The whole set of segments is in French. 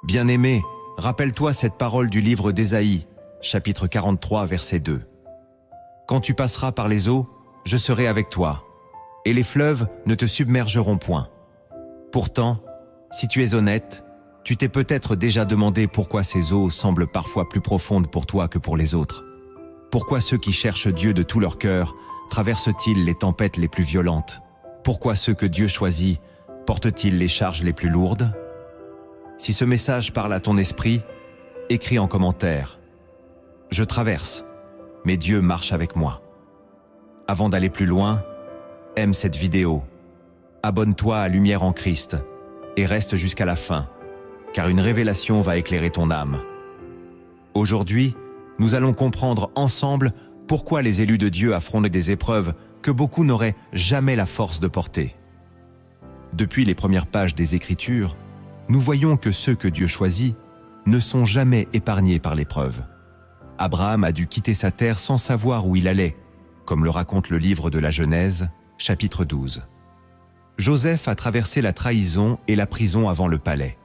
Bien-aimé, rappelle-toi cette parole du livre d'Ésaïe, chapitre 43, verset 2. Quand tu passeras par les eaux, je serai avec toi, et les fleuves ne te submergeront point. Pourtant, si tu es honnête, tu t'es peut-être déjà demandé pourquoi ces eaux semblent parfois plus profondes pour toi que pour les autres. Pourquoi ceux qui cherchent Dieu de tout leur cœur traversent-ils les tempêtes les plus violentes? Pourquoi ceux que Dieu choisit portent-ils les charges les plus lourdes? Si ce message parle à ton esprit, écris en commentaire. Je traverse, mais Dieu marche avec moi. Avant d'aller plus loin, aime cette vidéo. Abonne-toi à Lumière en Christ et reste jusqu'à la fin, car une révélation va éclairer ton âme. Aujourd'hui, nous allons comprendre ensemble pourquoi les élus de Dieu affrontent des épreuves que beaucoup n'auraient jamais la force de porter. Depuis les premières pages des Écritures, nous voyons que ceux que Dieu choisit ne sont jamais épargnés par l'épreuve. Abraham a dû quitter sa terre sans savoir où il allait, comme le raconte le livre de la Genèse, chapitre 12. Joseph a traversé la trahison et la prison avant le palais.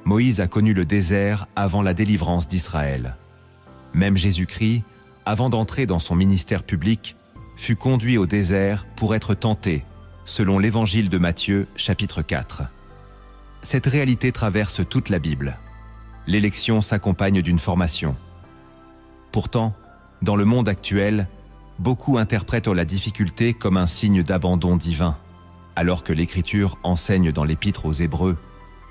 Moïse a connu le désert avant la délivrance d'Israël. Même Jésus-Christ, avant d'entrer dans son ministère public, fut conduit au désert pour être tenté, selon l'évangile de Matthieu, chapitre 4. Cette réalité traverse toute la Bible. L'élection s'accompagne d'une formation. Pourtant, dans le monde actuel, beaucoup interprètent la difficulté comme un signe d'abandon divin, alors que l'Écriture enseigne dans l'Épître aux Hébreux,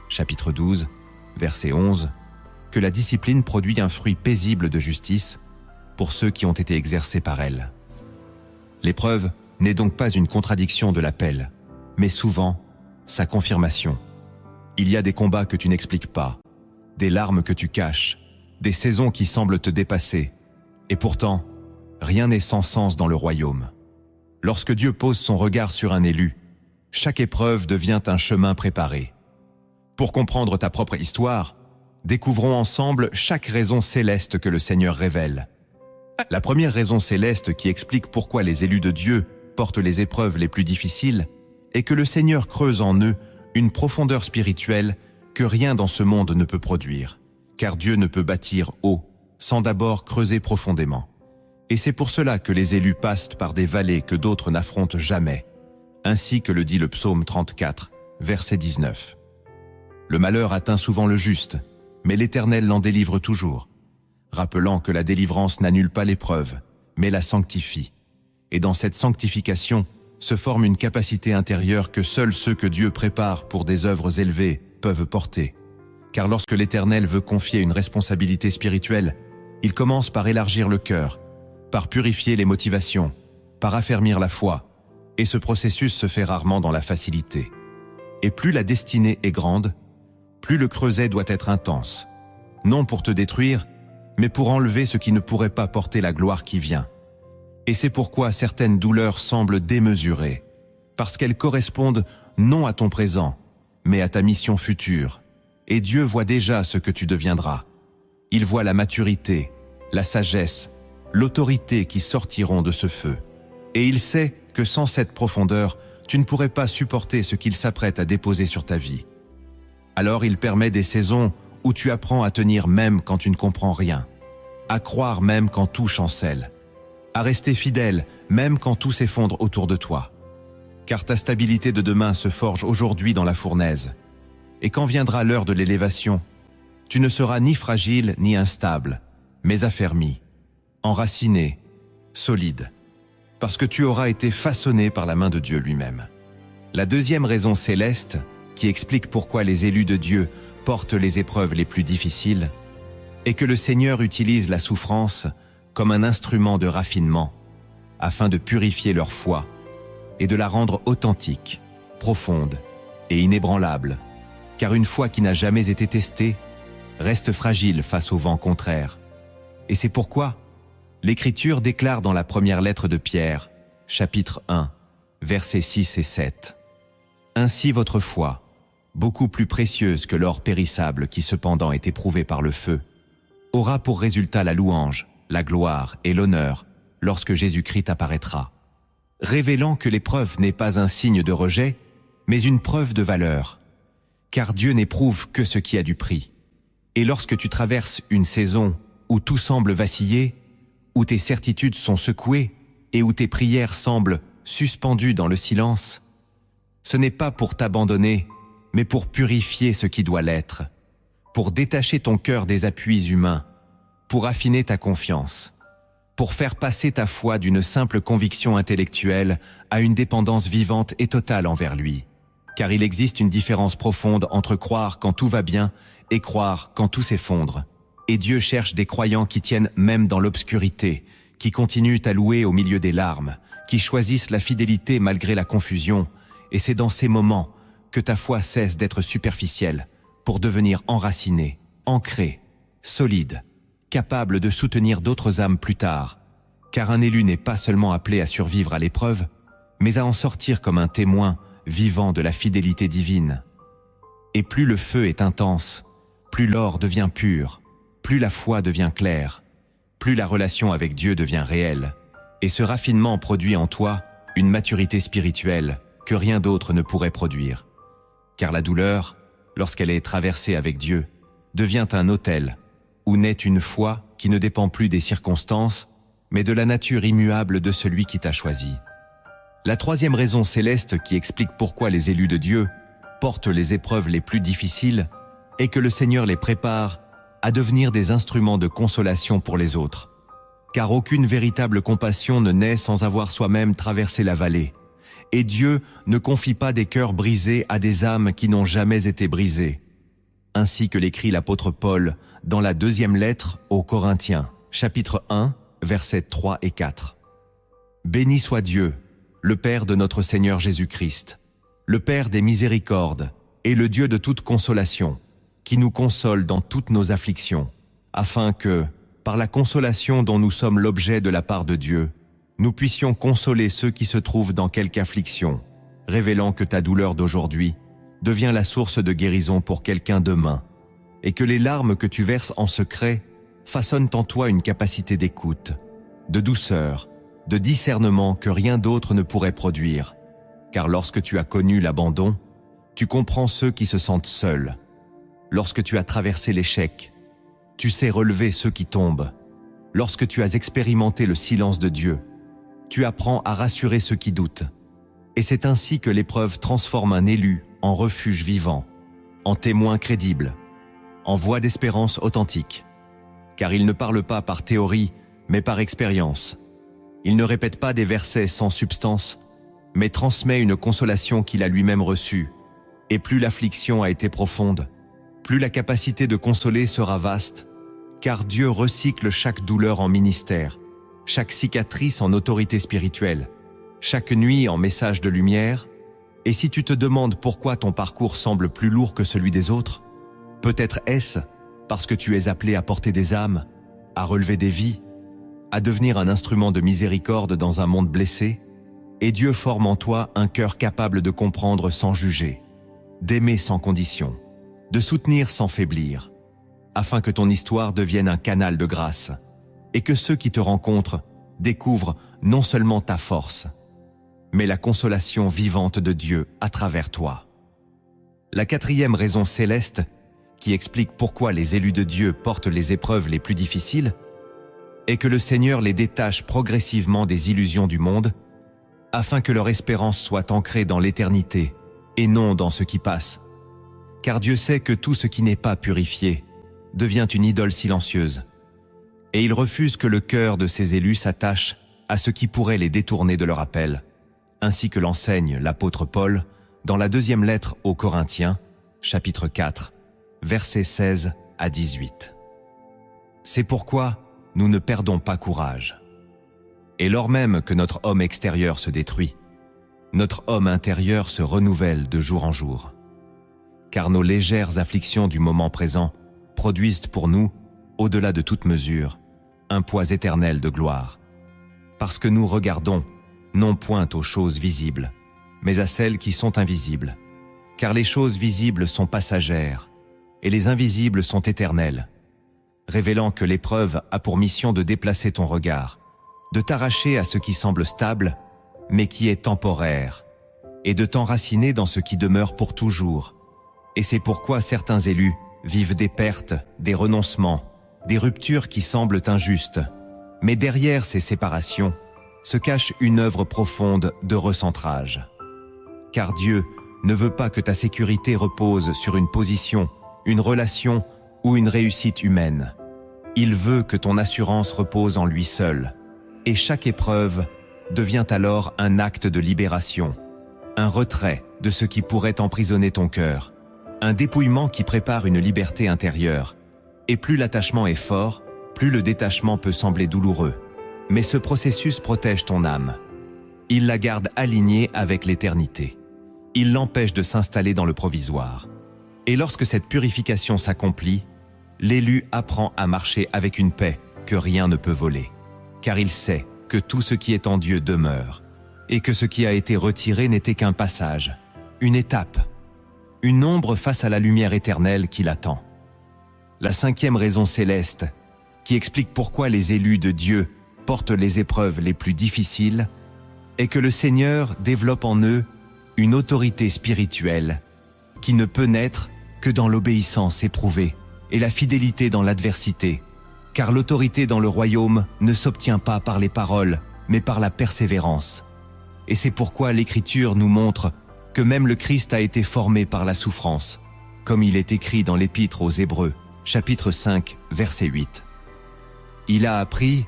chapitre 12, verset 11, que la discipline produit un fruit paisible de justice pour ceux qui ont été exercés par elle. L'épreuve n'est donc pas une contradiction de l'appel, mais souvent sa confirmation. Il y a des combats que tu n'expliques pas, des larmes que tu caches, des saisons qui semblent te dépasser, et pourtant, rien n'est sans sens dans le royaume. Lorsque Dieu pose son regard sur un élu, chaque épreuve devient un chemin préparé. Pour comprendre ta propre histoire, découvrons ensemble chaque raison céleste que le Seigneur révèle. La première raison céleste qui explique pourquoi les élus de Dieu portent les épreuves les plus difficiles est que le Seigneur creuse en eux une profondeur spirituelle que rien dans ce monde ne peut produire, car Dieu ne peut bâtir haut sans d'abord creuser profondément. Et c'est pour cela que les élus passent par des vallées que d'autres n'affrontent jamais, ainsi que le dit le psaume 34, verset 19. Le malheur atteint souvent le juste, mais l'Éternel l'en délivre toujours, rappelant que la délivrance n'annule pas l'épreuve, mais la sanctifie. Et dans cette sanctification se forme une capacité intérieure que seuls ceux que Dieu prépare pour des œuvres élevées peuvent porter. Car lorsque l'Éternel veut confier une responsabilité spirituelle, il commence par élargir le cœur, par purifier les motivations, par affermir la foi, et ce processus se fait rarement dans la facilité. Et plus la destinée est grande, plus le creuset doit être intense, non pour te détruire, mais pour enlever ce qui ne pourrait pas porter la gloire qui vient. Et c'est pourquoi certaines douleurs semblent démesurées, parce qu'elles correspondent non à ton présent, mais à ta mission future. Et Dieu voit déjà ce que tu deviendras. Il voit la maturité, la sagesse, l'autorité qui sortiront de ce feu. Et il sait que sans cette profondeur, tu ne pourrais pas supporter ce qu'il s'apprête à déposer sur ta vie. Alors il permet des saisons où tu apprends à tenir même quand tu ne comprends rien, à croire même quand tout chancelle, à rester fidèle même quand tout s'effondre autour de toi. Car ta stabilité de demain se forge aujourd'hui dans la fournaise. Et quand viendra l'heure de l'élévation, tu ne seras ni fragile ni instable, mais affermi, enraciné, solide, parce que tu auras été façonné par la main de Dieu lui-même. La deuxième raison céleste, qui explique pourquoi les élus de Dieu portent les épreuves les plus difficiles, est que le Seigneur utilise la souffrance comme un instrument de raffinement, afin de purifier leur foi et de la rendre authentique, profonde et inébranlable, car une foi qui n'a jamais été testée reste fragile face au vent contraire. Et c'est pourquoi l'Écriture déclare dans la première lettre de Pierre, chapitre 1, versets 6 et 7. « Ainsi votre foi, beaucoup plus précieuse que l'or périssable qui cependant est éprouvé par le feu, aura pour résultat la louange, la gloire et l'honneur lorsque Jésus-Christ apparaîtra, révélant que l'épreuve n'est pas un signe de rejet, mais une preuve de valeur, car Dieu n'éprouve que ce qui a du prix. Et lorsque tu traverses une saison où tout semble vaciller, où tes certitudes sont secouées et où tes prières semblent suspendues dans le silence, ce n'est pas pour t'abandonner, mais pour purifier ce qui doit l'être, pour détacher ton cœur des appuis humains, pour affiner ta confiance, pour faire passer ta foi d'une simple conviction intellectuelle à une dépendance vivante et totale envers lui. Car il existe une différence profonde entre croire quand tout va bien et croire quand tout s'effondre. Et Dieu cherche des croyants qui tiennent même dans l'obscurité, qui continuent à louer au milieu des larmes, qui choisissent la fidélité malgré la confusion. Et c'est dans ces moments que ta foi cesse d'être superficielle pour devenir enracinée, ancrée, solide, capable de soutenir d'autres âmes plus tard. Car un élu n'est pas seulement appelé à survivre à l'épreuve, mais à en sortir comme un témoin vivant de la fidélité divine. Et plus le feu est intense, plus l'or devient pur, plus la foi devient claire, plus la relation avec Dieu devient réelle, et ce raffinement produit en toi une maturité spirituelle que rien d'autre ne pourrait produire. Car la douleur, lorsqu'elle est traversée avec Dieu, devient un autel, où naît une foi qui ne dépend plus des circonstances, mais de la nature immuable de celui qui t'a choisi. La troisième raison céleste qui explique pourquoi les élus de Dieu portent les épreuves les plus difficiles est que le Seigneur les prépare à devenir des instruments de consolation pour les autres. Car aucune véritable compassion ne naît sans avoir soi-même traversé la vallée. Et Dieu ne confie pas des cœurs brisés à des âmes qui n'ont jamais été brisées. Ainsi que l'écrit l'apôtre Paul dans la 2e lettre aux Corinthiens, chapitre 1, versets 3 et 4. Béni soit Dieu, le Père de notre Seigneur Jésus-Christ, le Père des miséricordes et le Dieu de toute consolation, qui nous console dans toutes nos afflictions, afin que, par la consolation dont nous sommes l'objet de la part de Dieu, nous puissions consoler ceux qui se trouvent dans quelque affliction, révélant que ta douleur d'aujourd'hui devient la source de guérison pour quelqu'un demain, et que les larmes que tu verses en secret façonnent en toi une capacité d'écoute, de douceur, de discernement que rien d'autre ne pourrait produire. Car lorsque tu as connu l'abandon, tu comprends ceux qui se sentent seuls. Lorsque tu as traversé l'échec, tu sais relever ceux qui tombent. Lorsque tu as expérimenté le silence de Dieu, tu apprends à rassurer ceux qui doutent. Et c'est ainsi que l'épreuve transforme un élu en refuge vivant, en témoin crédible, en voie d'espérance authentique. Car il ne parle pas par théorie, mais par expérience. Il ne répète pas des versets sans substance, mais transmet une consolation qu'il a lui-même reçue. Et plus l'affliction a été profonde, plus la capacité de consoler sera vaste, car Dieu recycle chaque douleur en ministère, chaque cicatrice en autorité spirituelle, chaque nuit en message de lumière. Et si tu te demandes pourquoi ton parcours semble plus lourd que celui des autres, peut-être est-ce parce que tu es appelé à porter des âmes, à relever des vies, à devenir un instrument de miséricorde dans un monde blessé, et Dieu forme en toi un cœur capable de comprendre sans juger, d'aimer sans condition, de soutenir sans faiblir, afin que ton histoire devienne un canal de grâce, et que ceux qui te rencontrent découvrent non seulement ta force, mais la consolation vivante de Dieu à travers toi. La 4e raison céleste, qui explique pourquoi les élus de Dieu portent les épreuves les plus difficiles, est que le Seigneur les détache progressivement des illusions du monde, afin que leur espérance soit ancrée dans l'éternité et non dans ce qui passe. Car Dieu sait que tout ce qui n'est pas purifié devient une idole silencieuse, et il refuse que le cœur de ses élus s'attache à ce qui pourrait les détourner de leur appel, ainsi que l'enseigne l'apôtre Paul dans la 2e lettre aux Corinthiens, chapitre 4, versets 16 à 18. C'est pourquoi nous ne perdons pas courage. Et lors même que notre homme extérieur se détruit, notre homme intérieur se renouvelle de jour en jour. Car nos légères afflictions du moment présent produisent pour nous, au-delà de toute mesure, un poids éternel de gloire. Parce que nous regardons, non point aux choses visibles, mais à celles qui sont invisibles. Car les choses visibles sont passagères, et les invisibles sont éternelles, révélant que l'épreuve a pour mission de déplacer ton regard, de t'arracher à ce qui semble stable, mais qui est temporaire, et de t'enraciner dans ce qui demeure pour toujours. Et c'est pourquoi certains élus vivent des pertes, des renoncements, des ruptures qui semblent injustes. Mais derrière ces séparations se cache une œuvre profonde de recentrage. Car Dieu ne veut pas que ta sécurité repose sur une position, une relation ou une réussite humaine. Il veut que ton assurance repose en lui seul. Et chaque épreuve devient alors un acte de libération, un retrait de ce qui pourrait emprisonner ton cœur, un dépouillement qui prépare une liberté intérieure. Et plus l'attachement est fort, plus le détachement peut sembler douloureux. Mais ce processus protège ton âme. Il la garde alignée avec l'éternité. Il l'empêche de s'installer dans le provisoire. Et lorsque cette purification s'accomplit, l'élu apprend à marcher avec une paix que rien ne peut voler. Car il sait que tout ce qui est en Dieu demeure, et que ce qui a été retiré n'était qu'un passage, une étape, une ombre face à la lumière éternelle qui l'attend. La cinquième raison céleste, qui explique pourquoi les élus de Dieu portent les épreuves les plus difficiles, est que le Seigneur développe en eux une autorité spirituelle qui ne peut naître que dans l'obéissance éprouvée et la fidélité dans l'adversité, car l'autorité dans le royaume ne s'obtient pas par les paroles, mais par la persévérance. Et c'est pourquoi l'Écriture nous montre que même le Christ a été formé par la souffrance, comme il est écrit dans l'Épître aux Hébreux, chapitre 5, verset 8. Il a appris,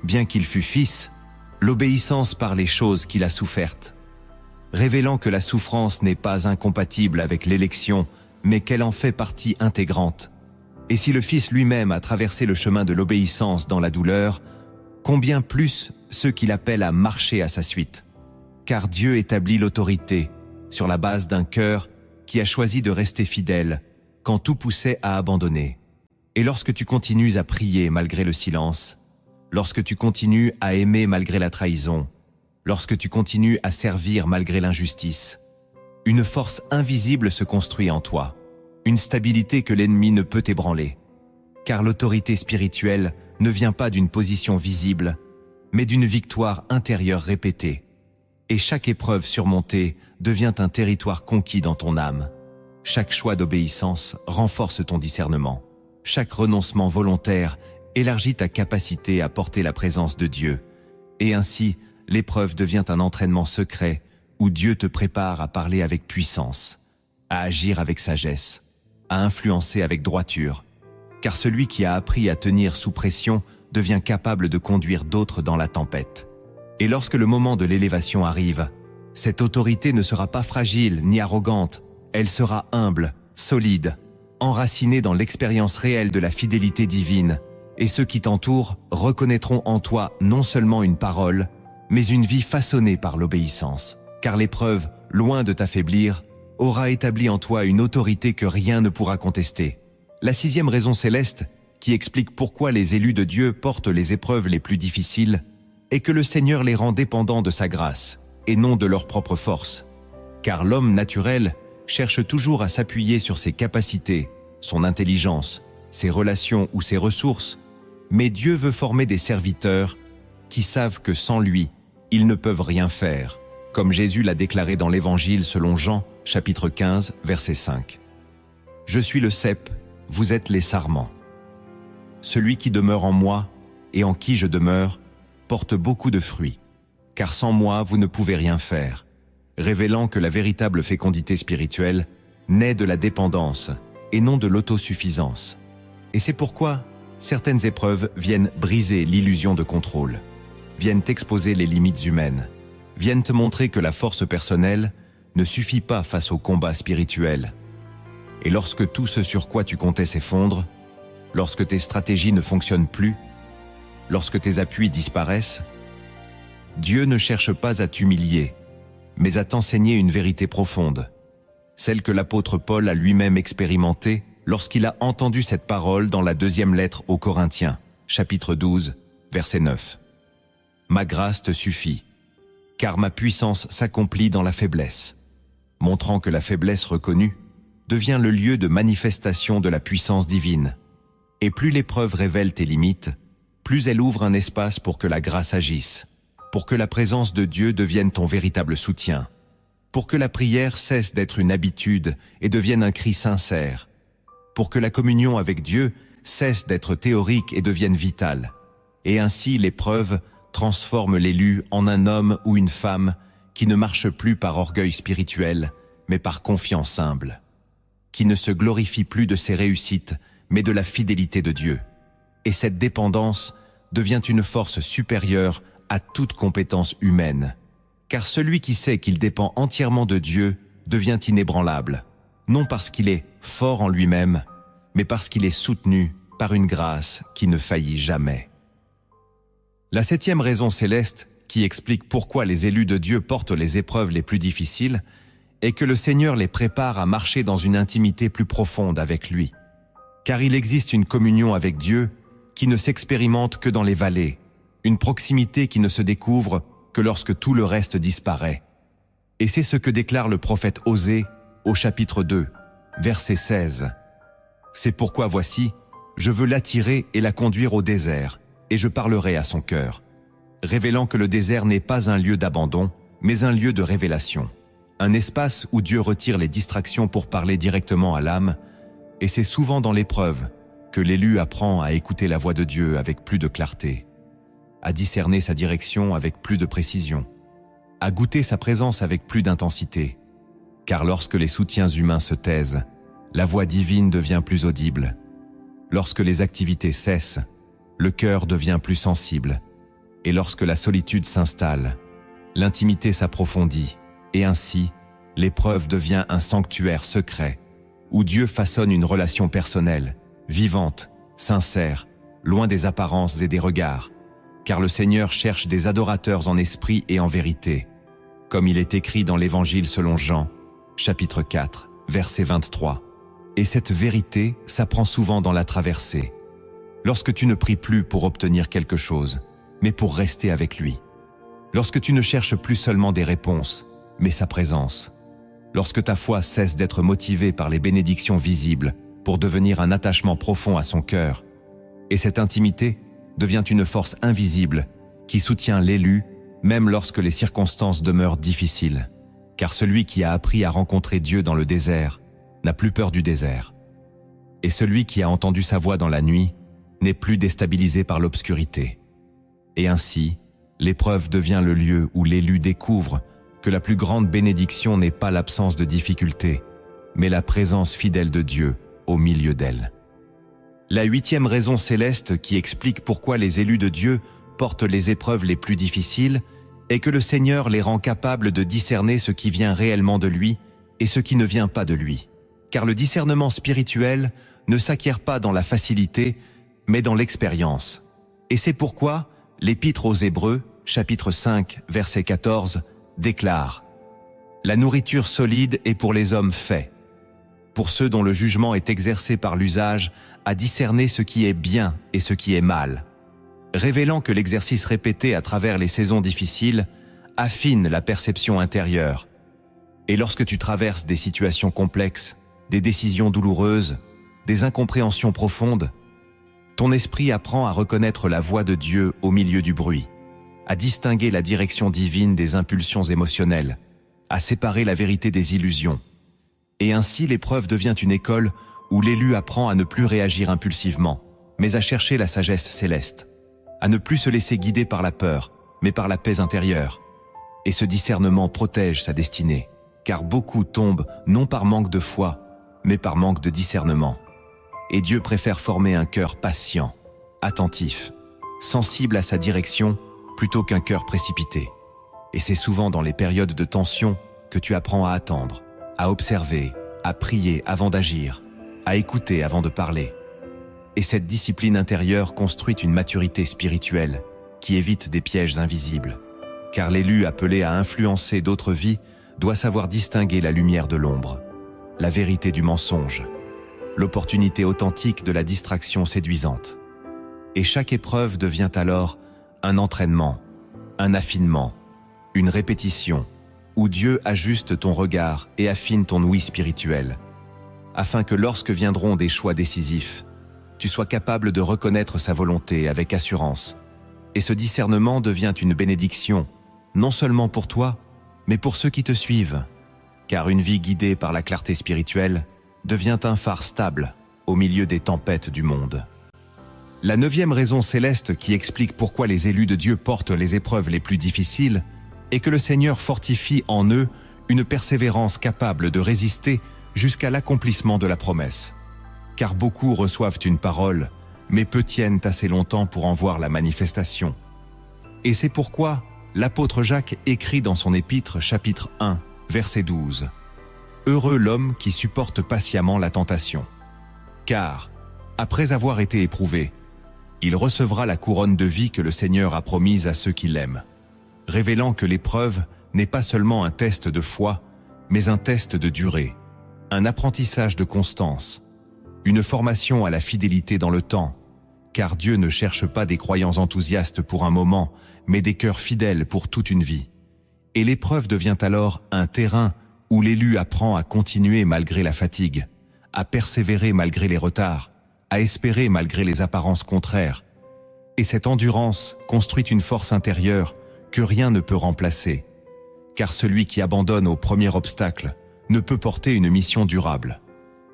bien qu'il fût fils, l'obéissance par les choses qu'il a souffertes, révélant que la souffrance n'est pas incompatible avec l'élection, mais qu'elle en fait partie intégrante. Et si le Fils lui-même a traversé le chemin de l'obéissance dans la douleur, combien plus ceux qu'il appelle à marcher à sa suite. Car Dieu établit l'autorité sur la base d'un cœur qui a choisi de rester fidèle quand tout poussait à abandonner. Et lorsque tu continues à prier malgré le silence, lorsque tu continues à aimer malgré la trahison, lorsque tu continues à servir malgré l'injustice, une force invisible se construit en toi, une stabilité que l'ennemi ne peut ébranler. Car l'autorité spirituelle ne vient pas d'une position visible, mais d'une victoire intérieure répétée. Et chaque épreuve surmontée devient un territoire conquis dans ton âme. Chaque choix d'obéissance renforce ton discernement. Chaque renoncement volontaire élargit ta capacité à porter la présence de Dieu. Et ainsi, l'épreuve devient un entraînement secret où Dieu te prépare à parler avec puissance, à agir avec sagesse, à influencer avec droiture. Car celui qui a appris à tenir sous pression devient capable de conduire d'autres dans la tempête. Et lorsque le moment de l'élévation arrive, cette autorité ne sera pas fragile ni arrogante, elle sera humble, solide, enracinée dans l'expérience réelle de la fidélité divine, et ceux qui t'entourent reconnaîtront en toi non seulement une parole, mais une vie façonnée par l'obéissance. Car l'épreuve, loin de t'affaiblir, aura établi en toi une autorité que rien ne pourra contester. La sixième raison céleste, qui explique pourquoi les élus de Dieu portent les épreuves les plus difficiles, est que le Seigneur les rend dépendants de sa grâce, et non de leur propre force. Car l'homme naturel cherche toujours à s'appuyer sur ses capacités, son intelligence, ses relations ou ses ressources, mais Dieu veut former des serviteurs qui savent que sans lui, ils ne peuvent rien faire, comme Jésus l'a déclaré dans l'Évangile selon Jean, chapitre 15, verset 5. « Je suis le cep, vous êtes les sarments. Celui qui demeure en moi et en qui je demeure porte beaucoup de fruits, car sans moi vous ne pouvez rien faire, révélant que la véritable fécondité spirituelle naît de la dépendance et non de l'autosuffisance. Et c'est pourquoi certaines épreuves viennent briser l'illusion de contrôle, viennent exposer les limites humaines, viennent te montrer que la force personnelle ne suffit pas face au combat spirituel. Et lorsque tout ce sur quoi tu comptais s'effondre, lorsque tes stratégies ne fonctionnent plus, lorsque tes appuis disparaissent, Dieu ne cherche pas à t'humilier, mais à t'enseigner une vérité profonde, celle que l'apôtre Paul a lui-même expérimentée lorsqu'il a entendu cette parole dans la deuxième lettre aux Corinthiens, chapitre 12, verset 9. « Ma grâce te suffit, car ma puissance s'accomplit dans la faiblesse », montrant que la faiblesse reconnue devient le lieu de manifestation de la puissance divine. Et plus l'épreuve révèle tes limites, plus elle ouvre un espace pour que la grâce agisse, pour que la présence de Dieu devienne ton véritable soutien, pour que la prière cesse d'être une habitude et devienne un cri sincère, pour que la communion avec Dieu cesse d'être théorique et devienne vitale. Et ainsi l'épreuve transforme l'élu en un homme ou une femme qui ne marche plus par orgueil spirituel, mais par confiance humble, qui ne se glorifie plus de ses réussites, mais de la fidélité de Dieu. Et cette dépendance devient une force supérieure à toute compétence humaine, car celui qui sait qu'il dépend entièrement de Dieu devient inébranlable, non parce qu'il est fort en lui-même, mais parce qu'il est soutenu par une grâce qui ne faillit jamais. La 7e raison céleste, qui explique pourquoi les élus de Dieu portent les épreuves les plus difficiles, est que le Seigneur les prépare à marcher dans une intimité plus profonde avec lui. Car il existe une communion avec Dieu qui ne s'expérimente que dans les vallées, une proximité qui ne se découvre que lorsque tout le reste disparaît. Et c'est ce que déclare le prophète Osée au chapitre 2, verset 16. « C'est pourquoi voici, je veux l'attirer et la conduire au désert, et je parlerai à son cœur, révélant que le désert n'est pas un lieu d'abandon, mais un lieu de révélation, un espace où Dieu retire les distractions pour parler directement à l'âme, et c'est souvent dans l'épreuve que l'élu apprend à écouter la voix de Dieu avec plus de clarté, à discerner sa direction avec plus de précision, à goûter sa présence avec plus d'intensité, car lorsque les soutiens humains se taisent, la voix divine devient plus audible. Lorsque les activités cessent, le cœur devient plus sensible, et lorsque la solitude s'installe, l'intimité s'approfondit, et ainsi, l'épreuve devient un sanctuaire secret, où Dieu façonne une relation personnelle, vivante, sincère, loin des apparences et des regards, car le Seigneur cherche des adorateurs en esprit et en vérité, comme il est écrit dans l'Évangile selon Jean, chapitre 4, verset 23. Et cette vérité s'apprend souvent dans la traversée, lorsque tu ne pries plus pour obtenir quelque chose, mais pour rester avec lui. Lorsque tu ne cherches plus seulement des réponses, mais sa présence. Lorsque ta foi cesse d'être motivée par les bénédictions visibles pour devenir un attachement profond à son cœur. Et cette intimité devient une force invisible qui soutient l'élu même lorsque les circonstances demeurent difficiles. Car celui qui a appris à rencontrer Dieu dans le désert n'a plus peur du désert. Et celui qui a entendu sa voix dans la nuit n'est plus déstabilisé par l'obscurité. Et ainsi, l'épreuve devient le lieu où l'élu découvre que la plus grande bénédiction n'est pas l'absence de difficultés, mais la présence fidèle de Dieu au milieu d'elle. La 8e raison céleste qui explique pourquoi les élus de Dieu portent les épreuves les plus difficiles est que le Seigneur les rend capables de discerner ce qui vient réellement de lui et ce qui ne vient pas de lui. Car le discernement spirituel ne s'acquiert pas dans la facilité, mais dans l'expérience. Et c'est pourquoi l'Épître aux Hébreux, chapitre 5, verset 14, déclare « La nourriture solide est pour les hommes faits, pour ceux dont le jugement est exercé par l'usage à discerner ce qui est bien et ce qui est mal, révélant que l'exercice répété à travers les saisons difficiles affine la perception intérieure. Et lorsque tu traverses des situations complexes, des décisions douloureuses, des incompréhensions profondes, ton esprit apprend à reconnaître la voix de Dieu au milieu du bruit, à distinguer la direction divine des impulsions émotionnelles, à séparer la vérité des illusions. Et ainsi l'épreuve devient une école où l'élu apprend à ne plus réagir impulsivement, mais à chercher la sagesse céleste, à ne plus se laisser guider par la peur, mais par la paix intérieure. Et ce discernement protège sa destinée, car beaucoup tombent non par manque de foi, mais par manque de discernement. Et Dieu préfère former un cœur patient, attentif, sensible à sa direction, plutôt qu'un cœur précipité. Et c'est souvent dans les périodes de tension que tu apprends à attendre, à observer, à prier avant d'agir, à écouter avant de parler. Et cette discipline intérieure construit une maturité spirituelle qui évite des pièges invisibles. Car l'élu appelé à influencer d'autres vies doit savoir distinguer la lumière de l'ombre, la vérité du mensonge, l'opportunité authentique de la distraction séduisante. Et chaque épreuve devient alors un entraînement, un affinement, une répétition, où Dieu ajuste ton regard et affine ton ouïe spirituelle, afin que lorsque viendront des choix décisifs, tu sois capable de reconnaître sa volonté avec assurance. Et ce discernement devient une bénédiction, non seulement pour toi, mais pour ceux qui te suivent, car une vie guidée par la clarté spirituelle devient un phare stable au milieu des tempêtes du monde. La 9e raison céleste qui explique pourquoi les élus de Dieu portent les épreuves les plus difficiles est que le Seigneur fortifie en eux une persévérance capable de résister jusqu'à l'accomplissement de la promesse. Car beaucoup reçoivent une parole, mais peu tiennent assez longtemps pour en voir la manifestation. Et c'est pourquoi l'apôtre Jacques écrit dans son épître chapitre 1, verset 12 « Heureux l'homme qui supporte patiemment la tentation. Car, après avoir été éprouvé, il recevra la couronne de vie que le Seigneur a promise à ceux qui l'aiment. » Révélant que l'épreuve n'est pas seulement un test de foi, mais un test de durée, un apprentissage de constance, une formation à la fidélité dans le temps, car Dieu ne cherche pas des croyants enthousiastes pour un moment, mais des cœurs fidèles pour toute une vie. Et l'épreuve devient alors un terrain où l'élu apprend à continuer malgré la fatigue, à persévérer malgré les retards, à espérer malgré les apparences contraires. Et cette endurance construit une force intérieure que rien ne peut remplacer, car celui qui abandonne au premier obstacle ne peut porter une mission durable.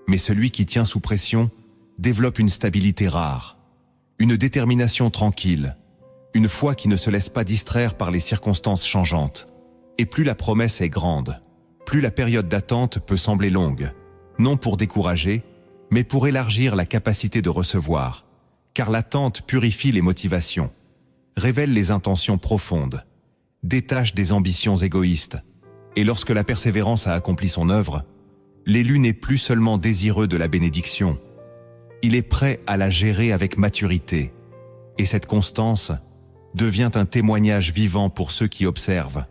Mais celui qui tient sous pression développe une stabilité rare, une détermination tranquille, une foi qui ne se laisse pas distraire par les circonstances changeantes. Et plus la promesse est grande, plus la période d'attente peut sembler longue, non pour décourager, mais pour élargir la capacité de recevoir, car l'attente purifie les motivations, révèle les intentions profondes, détache des ambitions égoïstes, et lorsque la persévérance a accompli son œuvre, l'élu n'est plus seulement désireux de la bénédiction, il est prêt à la gérer avec maturité, et cette constance devient un témoignage vivant pour ceux qui observent,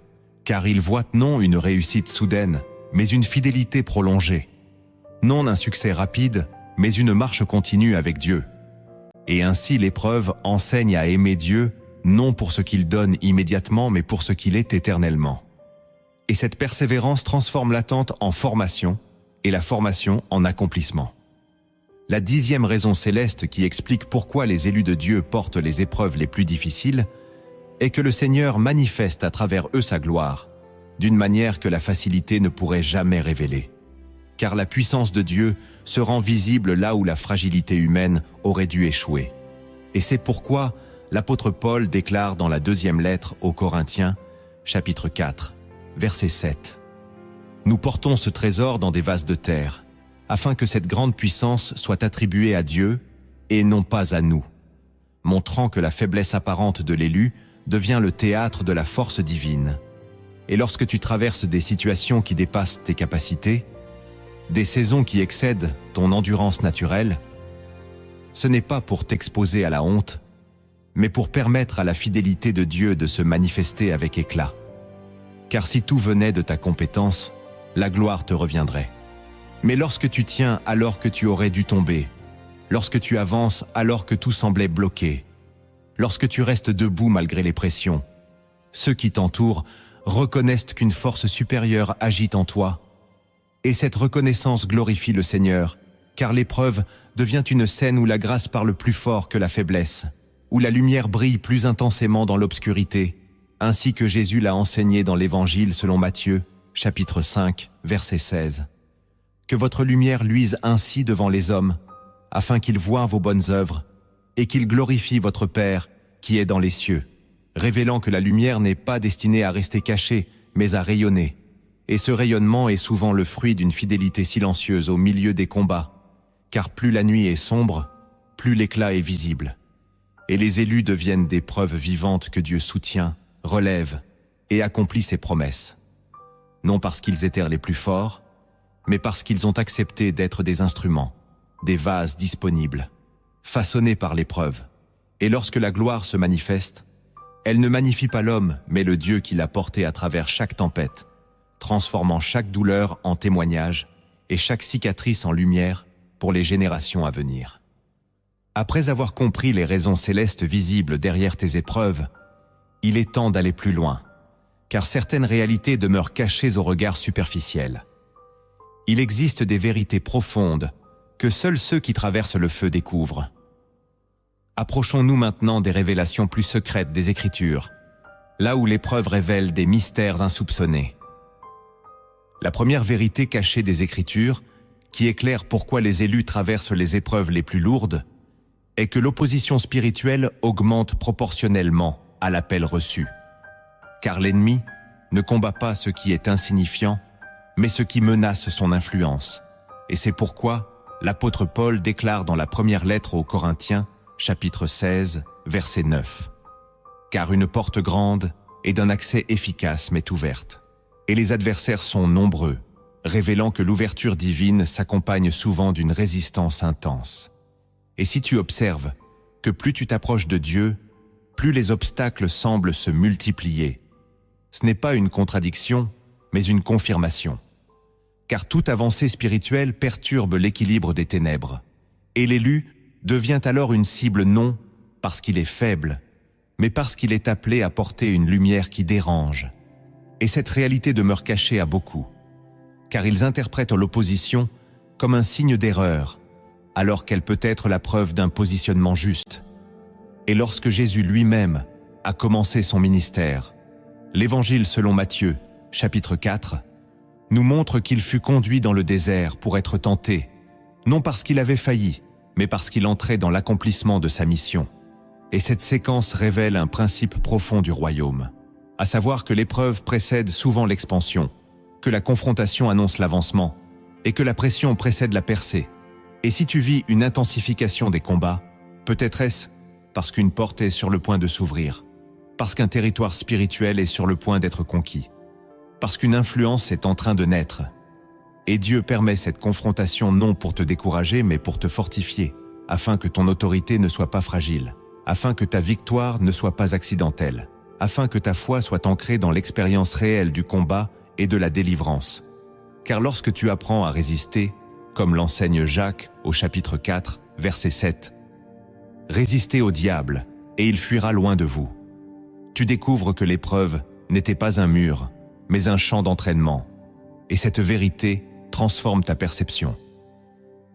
car ils voient non une réussite soudaine, mais une fidélité prolongée, non un succès rapide, mais une marche continue avec Dieu. Et ainsi l'épreuve enseigne à aimer Dieu, non pour ce qu'il donne immédiatement, mais pour ce qu'il est éternellement. Et cette persévérance transforme l'attente en formation, et la formation en accomplissement. La 10e raison céleste qui explique pourquoi les élus de Dieu portent les épreuves les plus difficiles est que le Seigneur manifeste à travers eux sa gloire, d'une manière que la facilité ne pourrait jamais révéler. Car la puissance de Dieu se rend visible là où la fragilité humaine aurait dû échouer. Et c'est pourquoi l'apôtre Paul déclare dans la 2e lettre aux Corinthiens, chapitre 4, verset 7. « Nous portons ce trésor dans des vases de terre, afin que cette grande puissance soit attribuée à Dieu et non pas à nous, montrant que la faiblesse apparente de l'élu devient le théâtre de la force divine. Et lorsque tu traverses des situations qui dépassent tes capacités, des saisons qui excèdent ton endurance naturelle, ce n'est pas pour t'exposer à la honte, mais pour permettre à la fidélité de Dieu de se manifester avec éclat. Car si tout venait de ta compétence, la gloire te reviendrait. Mais lorsque tu tiens alors que tu aurais dû tomber, lorsque tu avances alors que tout semblait bloqué, lorsque tu restes debout malgré les pressions, ceux qui t'entourent reconnaissent qu'une force supérieure agit en toi, et cette reconnaissance glorifie le Seigneur, car l'épreuve devient une scène où la grâce parle plus fort que la faiblesse, où la lumière brille plus intensément dans l'obscurité, ainsi que Jésus l'a enseigné dans l'Évangile selon Matthieu, chapitre 5, verset 16. Que votre lumière luise ainsi devant les hommes, afin qu'ils voient vos bonnes œuvres, et qu'ils glorifient votre Père qui est dans les cieux, révélant que la lumière n'est pas destinée à rester cachée, mais à rayonner. Et ce rayonnement est souvent le fruit d'une fidélité silencieuse au milieu des combats, car plus la nuit est sombre, plus l'éclat est visible. Et les élus deviennent des preuves vivantes que Dieu soutient, relève et accomplit ses promesses. Non parce qu'ils étaient les plus forts, mais parce qu'ils ont accepté d'être des instruments, des vases disponibles, façonnés par l'épreuve. Et lorsque la gloire se manifeste, elle ne magnifie pas l'homme, mais le Dieu qui l'a porté à travers chaque tempête, transformant chaque douleur en témoignage et chaque cicatrice en lumière pour les générations à venir. Après avoir compris les raisons célestes visibles derrière tes épreuves, il est temps d'aller plus loin, car certaines réalités demeurent cachées au regard superficiel. Il existe des vérités profondes que seuls ceux qui traversent le feu découvrent. Approchons-nous maintenant des révélations plus secrètes des Écritures, là où l'épreuve révèle des mystères insoupçonnés. La première vérité cachée des Écritures, qui éclaire pourquoi les élus traversent les épreuves les plus lourdes est que l'opposition spirituelle augmente proportionnellement à l'appel reçu. Car l'ennemi ne combat pas ce qui est insignifiant, mais ce qui menace son influence. Et c'est pourquoi l'apôtre Paul déclare dans la première lettre aux Corinthiens, chapitre 16, verset 9. « Car une porte grande et d'un accès efficace m'est ouverte, et les adversaires sont nombreux, révélant que l'ouverture divine s'accompagne souvent d'une résistance intense. Et si tu observes que plus tu t'approches de Dieu, plus les obstacles semblent se multiplier. Ce n'est pas une contradiction, mais une confirmation. Car toute avancée spirituelle perturbe l'équilibre des ténèbres, et l'élu devient alors une cible non parce qu'il est faible, mais parce qu'il est appelé à porter une lumière qui dérange. Et cette réalité demeure cachée à beaucoup, car ils interprètent l'opposition comme un signe d'erreur, alors qu'elle peut être la preuve d'un positionnement juste. Et lorsque Jésus lui-même a commencé son ministère, l'Évangile selon Matthieu, chapitre 4, nous montre qu'il fut conduit dans le désert pour être tenté, non parce qu'il avait failli, mais parce qu'il entrait dans l'accomplissement de sa mission. Et cette séquence révèle un principe profond du royaume, à savoir que l'épreuve précède souvent l'expansion, que la confrontation annonce l'avancement, et que la pression précède la percée. Et si tu vis une intensification des combats, peut-être est-ce parce qu'une porte est sur le point de s'ouvrir, parce qu'un territoire spirituel est sur le point d'être conquis, parce qu'une influence est en train de naître. Et Dieu permet cette confrontation non pour te décourager, mais pour te fortifier, afin que ton autorité ne soit pas fragile, afin que ta victoire ne soit pas accidentelle, afin que ta foi soit ancrée dans l'expérience réelle du combat et de la délivrance. Car lorsque tu apprends à résister, comme l'enseigne Jacques au chapitre 4, verset 7, « Résistez au diable, et il fuira loin de vous. » Tu découvres que l'épreuve n'était pas un mur, mais un champ d'entraînement. Et cette vérité transforme ta perception.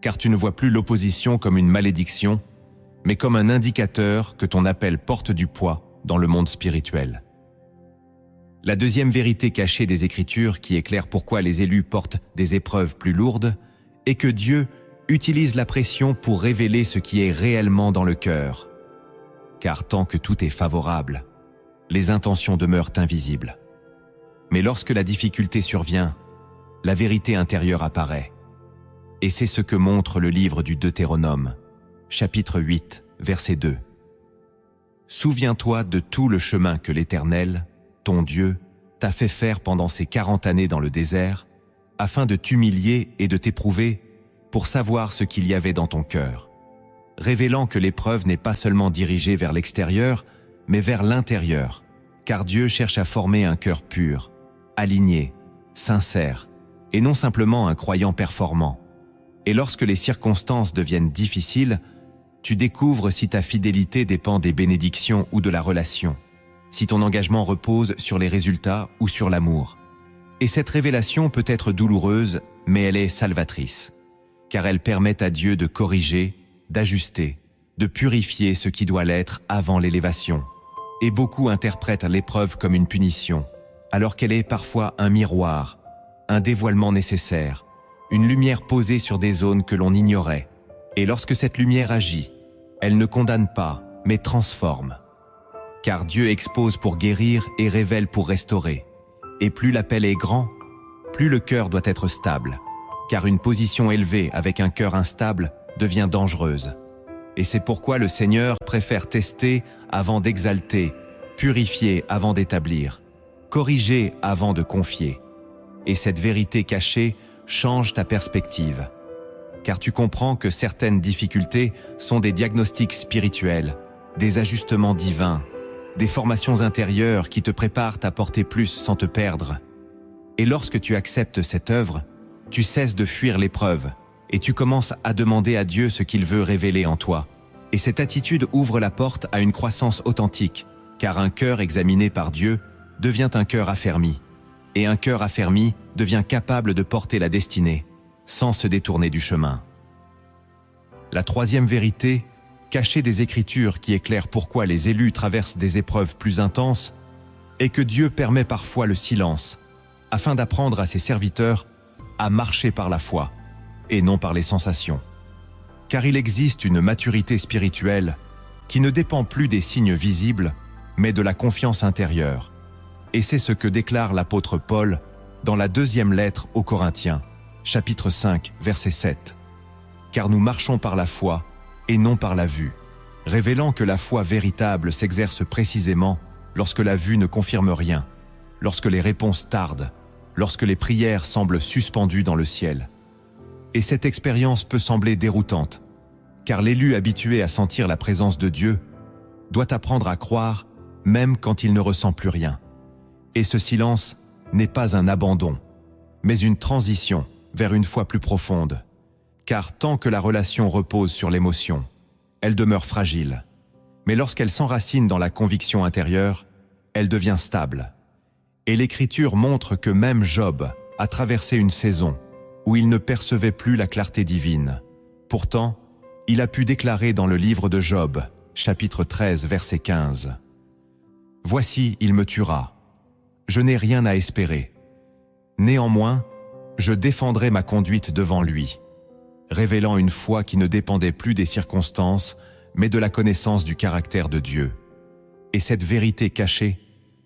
Car tu ne vois plus l'opposition comme une malédiction, mais comme un indicateur que ton appel porte du poids dans le monde spirituel. La deuxième vérité cachée des Écritures qui éclaire pourquoi les élus portent des épreuves plus lourdes est que Dieu utilise la pression pour révéler ce qui est réellement dans le cœur. Car tant que tout est favorable, les intentions demeurent invisibles. Mais lorsque la difficulté survient, la vérité intérieure apparaît. Et c'est ce que montre le livre du Deutéronome, chapitre 8, verset 2. « Souviens-toi de tout le chemin que l'Éternel, ton Dieu, t'a fait faire pendant ces 40 années dans le désert, afin de t'humilier et de t'éprouver pour savoir ce qu'il y avait dans ton cœur, révélant que l'épreuve n'est pas seulement dirigée vers l'extérieur, mais vers l'intérieur, car Dieu cherche à former un cœur pur, aligné, sincère, et non simplement un croyant performant. Et lorsque les circonstances deviennent difficiles, tu découvres si ta fidélité dépend des bénédictions ou de la relation, si ton engagement repose sur les résultats ou sur l'amour. Et cette révélation peut être douloureuse, mais elle est salvatrice, car elle permet à Dieu de corriger, d'ajuster, de purifier ce qui doit l'être avant l'élévation. Et beaucoup interprètent l'épreuve comme une punition, alors qu'elle est parfois un miroir, un dévoilement nécessaire, une lumière posée sur des zones que l'on ignorait. Et lorsque cette lumière agit, elle ne condamne pas, mais transforme. Car Dieu expose pour guérir et révèle pour restaurer. Et plus l'appel est grand, plus le cœur doit être stable, car une position élevée avec un cœur instable devient dangereuse. Et c'est pourquoi le Seigneur préfère tester avant d'exalter, purifier avant d'établir, corriger avant de confier. Et cette vérité cachée change ta perspective. Car tu comprends que certaines difficultés sont des diagnostics spirituels, des ajustements divins, des formations intérieures qui te préparent à porter plus sans te perdre. Et lorsque tu acceptes cette œuvre, tu cesses de fuir l'épreuve et tu commences à demander à Dieu ce qu'il veut révéler en toi. Et cette attitude ouvre la porte à une croissance authentique, car un cœur examiné par Dieu devient un cœur affermi. Et un cœur affermi devient capable de porter la destinée, sans se détourner du chemin. La troisième vérité, cachée des Écritures qui éclaire pourquoi les élus traversent des épreuves plus intenses, est que Dieu permet parfois le silence, afin d'apprendre à ses serviteurs à marcher par la foi, et non par les sensations. Car il existe une maturité spirituelle qui ne dépend plus des signes visibles, mais de la confiance intérieure. Et c'est ce que déclare l'apôtre Paul dans la 2e lettre aux Corinthiens, chapitre 5, verset 7. « Car nous marchons par la foi et non par la vue, révélant que la foi véritable s'exerce précisément lorsque la vue ne confirme rien, lorsque les réponses tardent, lorsque les prières semblent suspendues dans le ciel. » Et cette expérience peut sembler déroutante, car l'élu habitué à sentir la présence de Dieu doit apprendre à croire même quand il ne ressent plus rien. Et ce silence n'est pas un abandon, mais une transition vers une foi plus profonde. Car tant que la relation repose sur l'émotion, elle demeure fragile. Mais lorsqu'elle s'enracine dans la conviction intérieure, elle devient stable. Et l'Écriture montre que même Job a traversé une saison où il ne percevait plus la clarté divine. Pourtant, il a pu déclarer dans le livre de Job, chapitre 13, verset 15, « Voici, il me tuera. Je n'ai rien à espérer. Néanmoins, je défendrai ma conduite devant lui, révélant une foi qui ne dépendait plus des circonstances, mais de la connaissance du caractère de Dieu. Et cette vérité cachée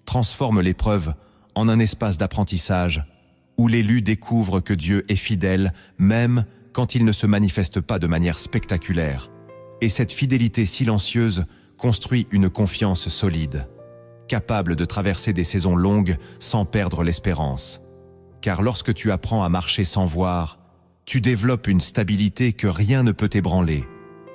transforme l'épreuve en un espace d'apprentissage où l'élu découvre que Dieu est fidèle même quand il ne se manifeste pas de manière spectaculaire. Et cette fidélité silencieuse construit une confiance solide, capable de traverser des saisons longues sans perdre l'espérance. Car lorsque tu apprends à marcher sans voir, tu développes une stabilité que rien ne peut ébranler.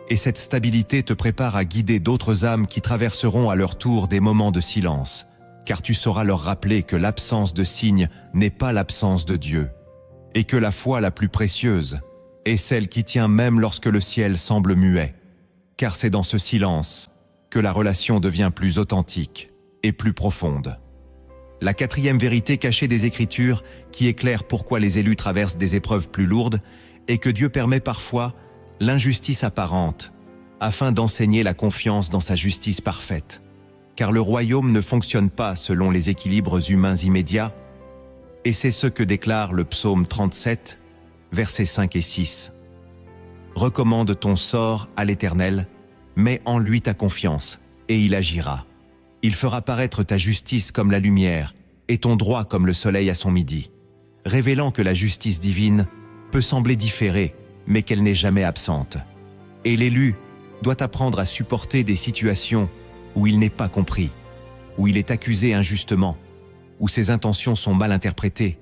Et cette stabilité te prépare à guider d'autres âmes qui traverseront à leur tour des moments de silence, car tu sauras leur rappeler que l'absence de signes n'est pas l'absence de Dieu, et que la foi la plus précieuse est celle qui tient même lorsque le ciel semble muet, car c'est dans ce silence que la relation devient plus authentique et plus profonde. La 4e vérité cachée des Écritures qui éclaire pourquoi les élus traversent des épreuves plus lourdes est que Dieu permet parfois l'injustice apparente afin d'enseigner la confiance dans sa justice parfaite. Car le royaume ne fonctionne pas selon les équilibres humains immédiats, et c'est ce que déclare le psaume 37, versets 5 et 6. « Recommande ton sort à l'Éternel, mets en lui ta confiance, et il agira. Il fera paraître ta justice comme la lumière, et ton droit comme le soleil à son midi, révélant que la justice divine peut sembler différée, mais qu'elle n'est jamais absente. Et l'élu doit apprendre à supporter des situations où il n'est pas compris, où il est accusé injustement, où ses intentions sont mal interprétées,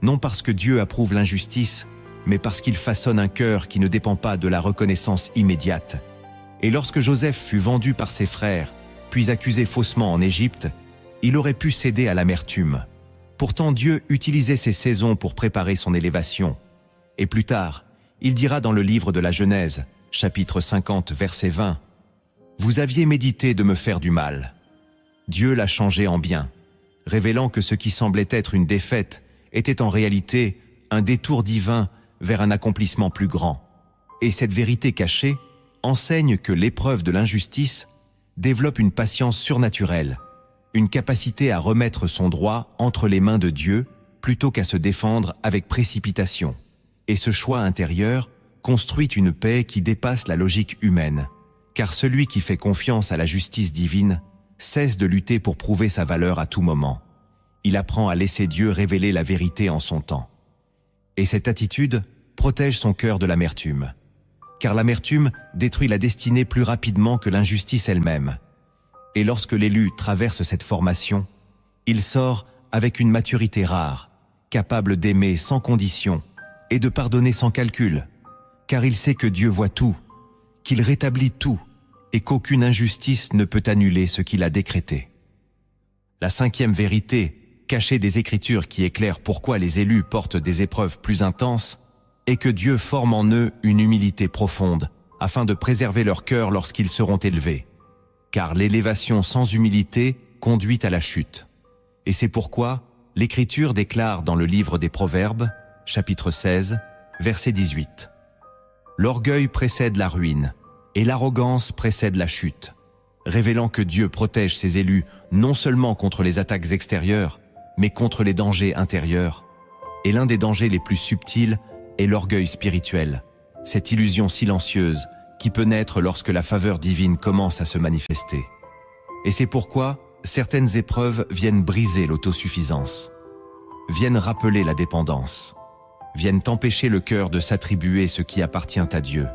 non parce que Dieu approuve l'injustice, mais parce qu'il façonne un cœur qui ne dépend pas de la reconnaissance immédiate. Et lorsque Joseph fut vendu par ses frères, puis accusé faussement en Égypte, il aurait pu céder à l'amertume. Pourtant Dieu utilisait ces saisons pour préparer son élévation. Et plus tard, il dira dans le livre de la Genèse, chapitre 50, verset 20, « Vous aviez médité de me faire du mal. » Dieu l'a changé en bien, révélant que ce qui semblait être une défaite était en réalité un détour divin vers un accomplissement plus grand. Et cette vérité cachée enseigne que l'épreuve de l'injustice développe une patience surnaturelle, une capacité à remettre son droit entre les mains de Dieu plutôt qu'à se défendre avec précipitation. Et ce choix intérieur construit une paix qui dépasse la logique humaine, car celui qui fait confiance à la justice divine cesse de lutter pour prouver sa valeur à tout moment. Il apprend à laisser Dieu révéler la vérité en son temps. Et cette attitude protège son cœur de l'amertume, car l'amertume détruit la destinée plus rapidement que l'injustice elle-même. Et lorsque l'élu traverse cette formation, il sort avec une maturité rare, capable d'aimer sans condition et de pardonner sans calcul, car il sait que Dieu voit tout, qu'il rétablit tout et qu'aucune injustice ne peut annuler ce qu'il a décrété. La 5e vérité, cachée des Écritures qui éclaire pourquoi les élus portent des épreuves plus intenses, est que Dieu forme en eux une humilité profonde, afin de préserver leur cœur lorsqu'ils seront élevés. Car l'élévation sans humilité conduit à la chute. Et c'est pourquoi l'Écriture déclare dans le livre des Proverbes, chapitre 16, verset 18. « L'orgueil précède la ruine, et l'arrogance précède la chute, révélant que Dieu protège ses élus non seulement contre les attaques extérieures, mais contre les dangers intérieurs. Et l'un des dangers les plus subtils est l'orgueil spirituel, cette illusion silencieuse qui peut naître lorsque la faveur divine commence à se manifester. Et c'est pourquoi certaines épreuves viennent briser l'autosuffisance, viennent rappeler la dépendance, viennent empêcher le cœur de s'attribuer ce qui appartient à Dieu.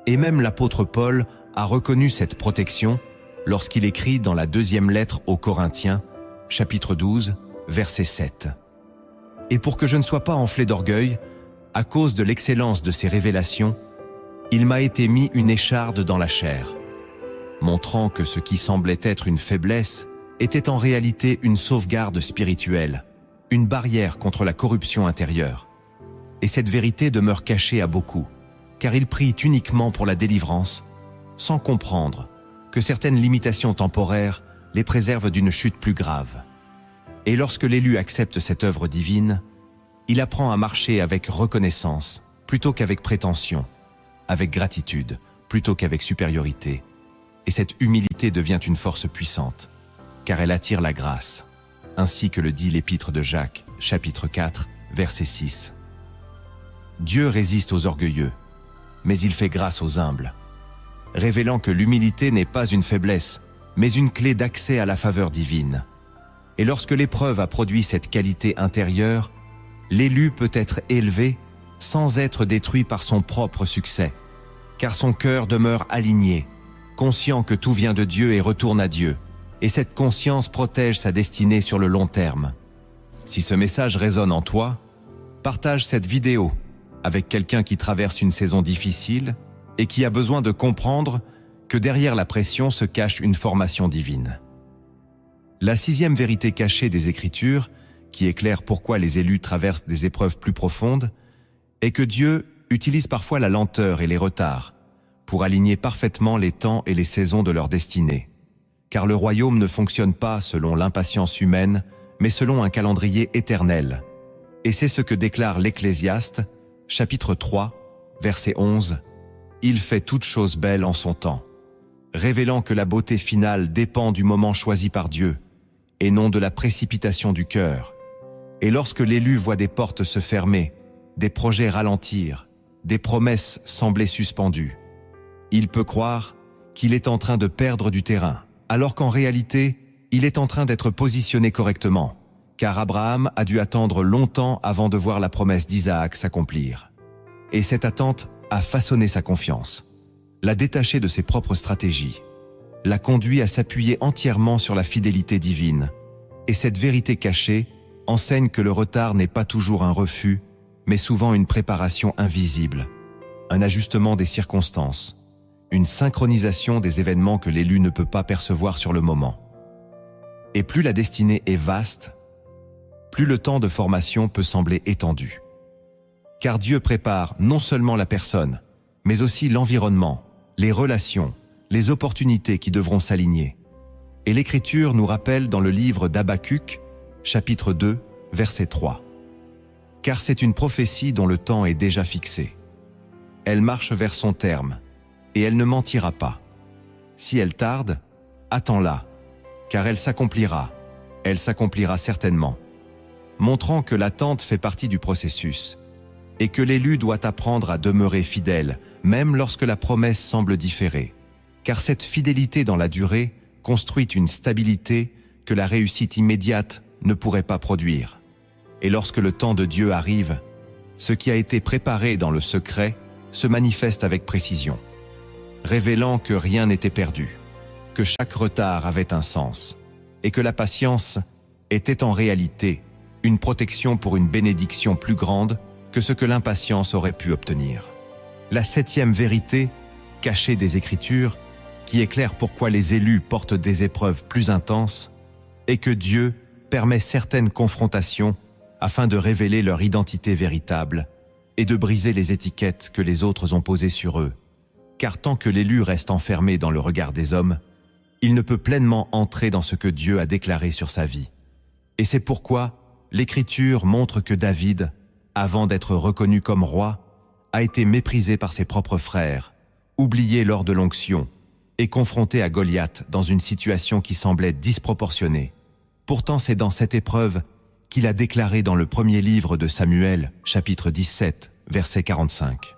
Et même l'apôtre Paul a reconnu cette protection lorsqu'il écrit dans la 2e lettre aux Corinthiens, chapitre 12, verset 7. Et pour que je ne sois pas enflé d'orgueil, à cause de l'excellence de ces révélations, il m'a été mis une écharde dans la chair, montrant que ce qui semblait être une faiblesse était en réalité une sauvegarde spirituelle, une barrière contre la corruption intérieure. Et cette vérité demeure cachée à beaucoup, car ils prient uniquement pour la délivrance, sans comprendre que certaines limitations temporaires les préservent d'une chute plus grave. Et lorsque l'élu accepte cette œuvre divine, il apprend à marcher avec reconnaissance plutôt qu'avec prétention, avec gratitude plutôt qu'avec supériorité. Et cette humilité devient une force puissante, car elle attire la grâce, ainsi que le dit l'épître de Jacques, chapitre 4, verset 6. Dieu résiste aux orgueilleux, mais il fait grâce aux humbles, révélant que l'humilité n'est pas une faiblesse, mais une clé d'accès à la faveur divine. Et lorsque l'épreuve a produit cette qualité intérieure, l'élu peut être élevé sans être détruit par son propre succès, car son cœur demeure aligné, conscient que tout vient de Dieu et retourne à Dieu, et cette conscience protège sa destinée sur le long terme. Si ce message résonne en toi, partage cette vidéo avec quelqu'un qui traverse une saison difficile et qui a besoin de comprendre que derrière la pression se cache une formation divine. La 6e vérité cachée des Écritures, qui éclaire pourquoi les élus traversent des épreuves plus profondes, est que Dieu utilise parfois la lenteur et les retards pour aligner parfaitement les temps et les saisons de leur destinée. Car le royaume ne fonctionne pas selon l'impatience humaine, mais selon un calendrier éternel. Et c'est ce que déclare l'Ecclésiaste, chapitre 3, verset 11. « Il fait toutes choses belles en son temps », révélant que la beauté finale dépend du moment choisi par Dieu, et non de la précipitation du cœur. Et lorsque l'élu voit des portes se fermer, des projets ralentir, des promesses sembler suspendues, il peut croire qu'il est en train de perdre du terrain, alors qu'en réalité, il est en train d'être positionné correctement, car Abraham a dû attendre longtemps avant de voir la promesse d'Isaac s'accomplir. Et cette attente a façonné sa confiance, l'a détaché de ses propres stratégies, l'a conduit à s'appuyer entièrement sur la fidélité divine. Et cette vérité cachée enseigne que le retard n'est pas toujours un refus, mais souvent une préparation invisible, un ajustement des circonstances, une synchronisation des événements que l'élu ne peut pas percevoir sur le moment. Et plus la destinée est vaste, plus le temps de formation peut sembler étendu. Car Dieu prépare non seulement la personne, mais aussi l'environnement, les relations, les opportunités qui devront s'aligner. Et l'Écriture nous rappelle dans le livre d'Habacuc, chapitre 2, verset 3. « Car c'est une prophétie dont le temps est déjà fixé. Elle marche vers son terme, et elle ne mentira pas. Si elle tarde, attends-la, car elle s'accomplira certainement. » Montrant que l'attente fait partie du processus, et que l'élu doit apprendre à demeurer fidèle, même lorsque la promesse semble différer. Car cette fidélité dans la durée construit une stabilité que la réussite immédiate ne pourrait pas produire. Et lorsque le temps de Dieu arrive, ce qui a été préparé dans le secret se manifeste avec précision, révélant que rien n'était perdu, que chaque retard avait un sens, et que la patience était en réalité une protection pour une bénédiction plus grande que ce que l'impatience aurait pu obtenir. La 7e vérité, cachée des Écritures, qui éclaire pourquoi les élus portent des épreuves plus intenses, est que Dieu permet certaines confrontations afin de révéler leur identité véritable et de briser les étiquettes que les autres ont posées sur eux. Car tant que l'élu reste enfermé dans le regard des hommes, il ne peut pleinement entrer dans ce que Dieu a déclaré sur sa vie. Et c'est pourquoi l'Écriture montre que David, avant d'être reconnu comme roi, a été méprisé par ses propres frères, oublié lors de l'onction, et confronté à Goliath dans une situation qui semblait disproportionnée. Pourtant, c'est dans cette épreuve qu'il a déclaré dans le premier livre de Samuel, chapitre 17, verset 45.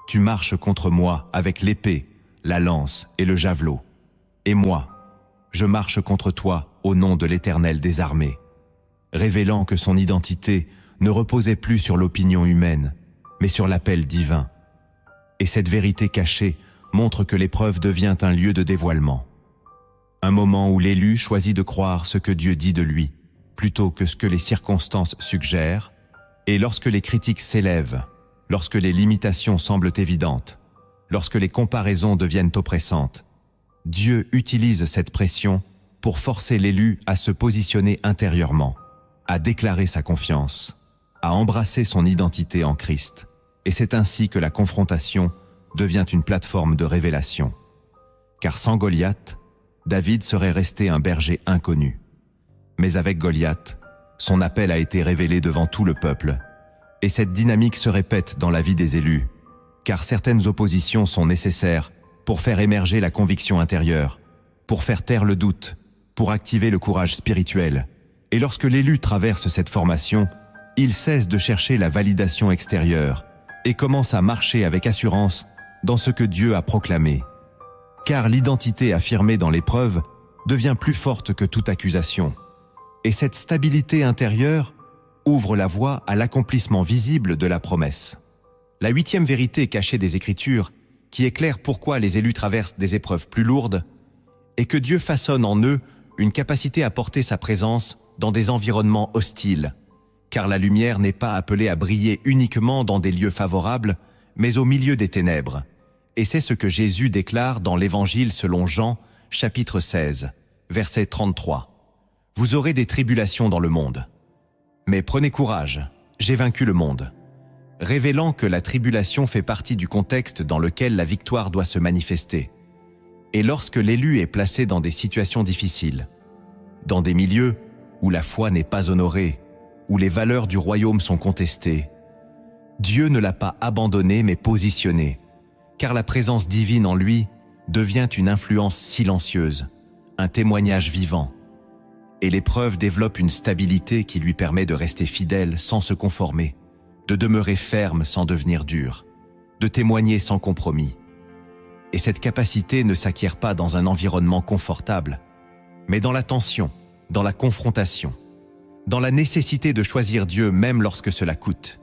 Tu marches contre moi avec l'épée, la lance et le javelot. Et moi, je marche contre toi au nom de l'Éternel des armées. Révélant que son identité ne reposait plus sur l'opinion humaine, mais sur l'appel divin. Et cette vérité cachée montre que l'épreuve devient un lieu de dévoilement. Un moment où l'élu choisit de croire ce que Dieu dit de lui, plutôt que ce que les circonstances suggèrent, et lorsque les critiques s'élèvent, lorsque les limitations semblent évidentes, lorsque les comparaisons deviennent oppressantes, Dieu utilise cette pression pour forcer l'élu à se positionner intérieurement, à déclarer sa confiance, à embrasser son identité en Christ. Et c'est ainsi que la confrontation devient une plateforme de révélation. Car sans Goliath, David serait resté un berger inconnu. Mais avec Goliath, son appel a été révélé devant tout le peuple. Et cette dynamique se répète dans la vie des élus, car certaines oppositions sont nécessaires pour faire émerger la conviction intérieure, pour faire taire le doute, pour activer le courage spirituel. Et lorsque l'élu traverse cette formation, il cesse de chercher la validation extérieure et commence à marcher avec assurance dans ce que Dieu a proclamé. Car l'identité affirmée dans l'épreuve devient plus forte que toute accusation. Et cette stabilité intérieure ouvre la voie à l'accomplissement visible de la promesse. La 8e vérité cachée des Écritures, qui éclaire pourquoi les élus traversent des épreuves plus lourdes, est que Dieu façonne en eux une capacité à porter sa présence dans des environnements hostiles, car la lumière n'est pas appelée à briller uniquement dans des lieux favorables, mais au milieu des ténèbres. Et c'est ce que Jésus déclare dans l'Évangile selon Jean, chapitre 16, verset 33. « Vous aurez des tribulations dans le monde. Mais prenez courage, j'ai vaincu le monde. » Révélant que la tribulation fait partie du contexte dans lequel la victoire doit se manifester. Et lorsque l'élu est placé dans des situations difficiles, dans des milieux où la foi n'est pas honorée, où les valeurs du royaume sont contestées, Dieu ne l'a pas abandonné mais positionné, car la présence divine en lui devient une influence silencieuse, un témoignage vivant. Et l'épreuve développe une stabilité qui lui permet de rester fidèle sans se conformer, de demeurer ferme sans devenir dur, de témoigner sans compromis. Et cette capacité ne s'acquiert pas dans un environnement confortable, mais dans la tension, dans la confrontation, dans la nécessité de choisir Dieu même lorsque cela coûte.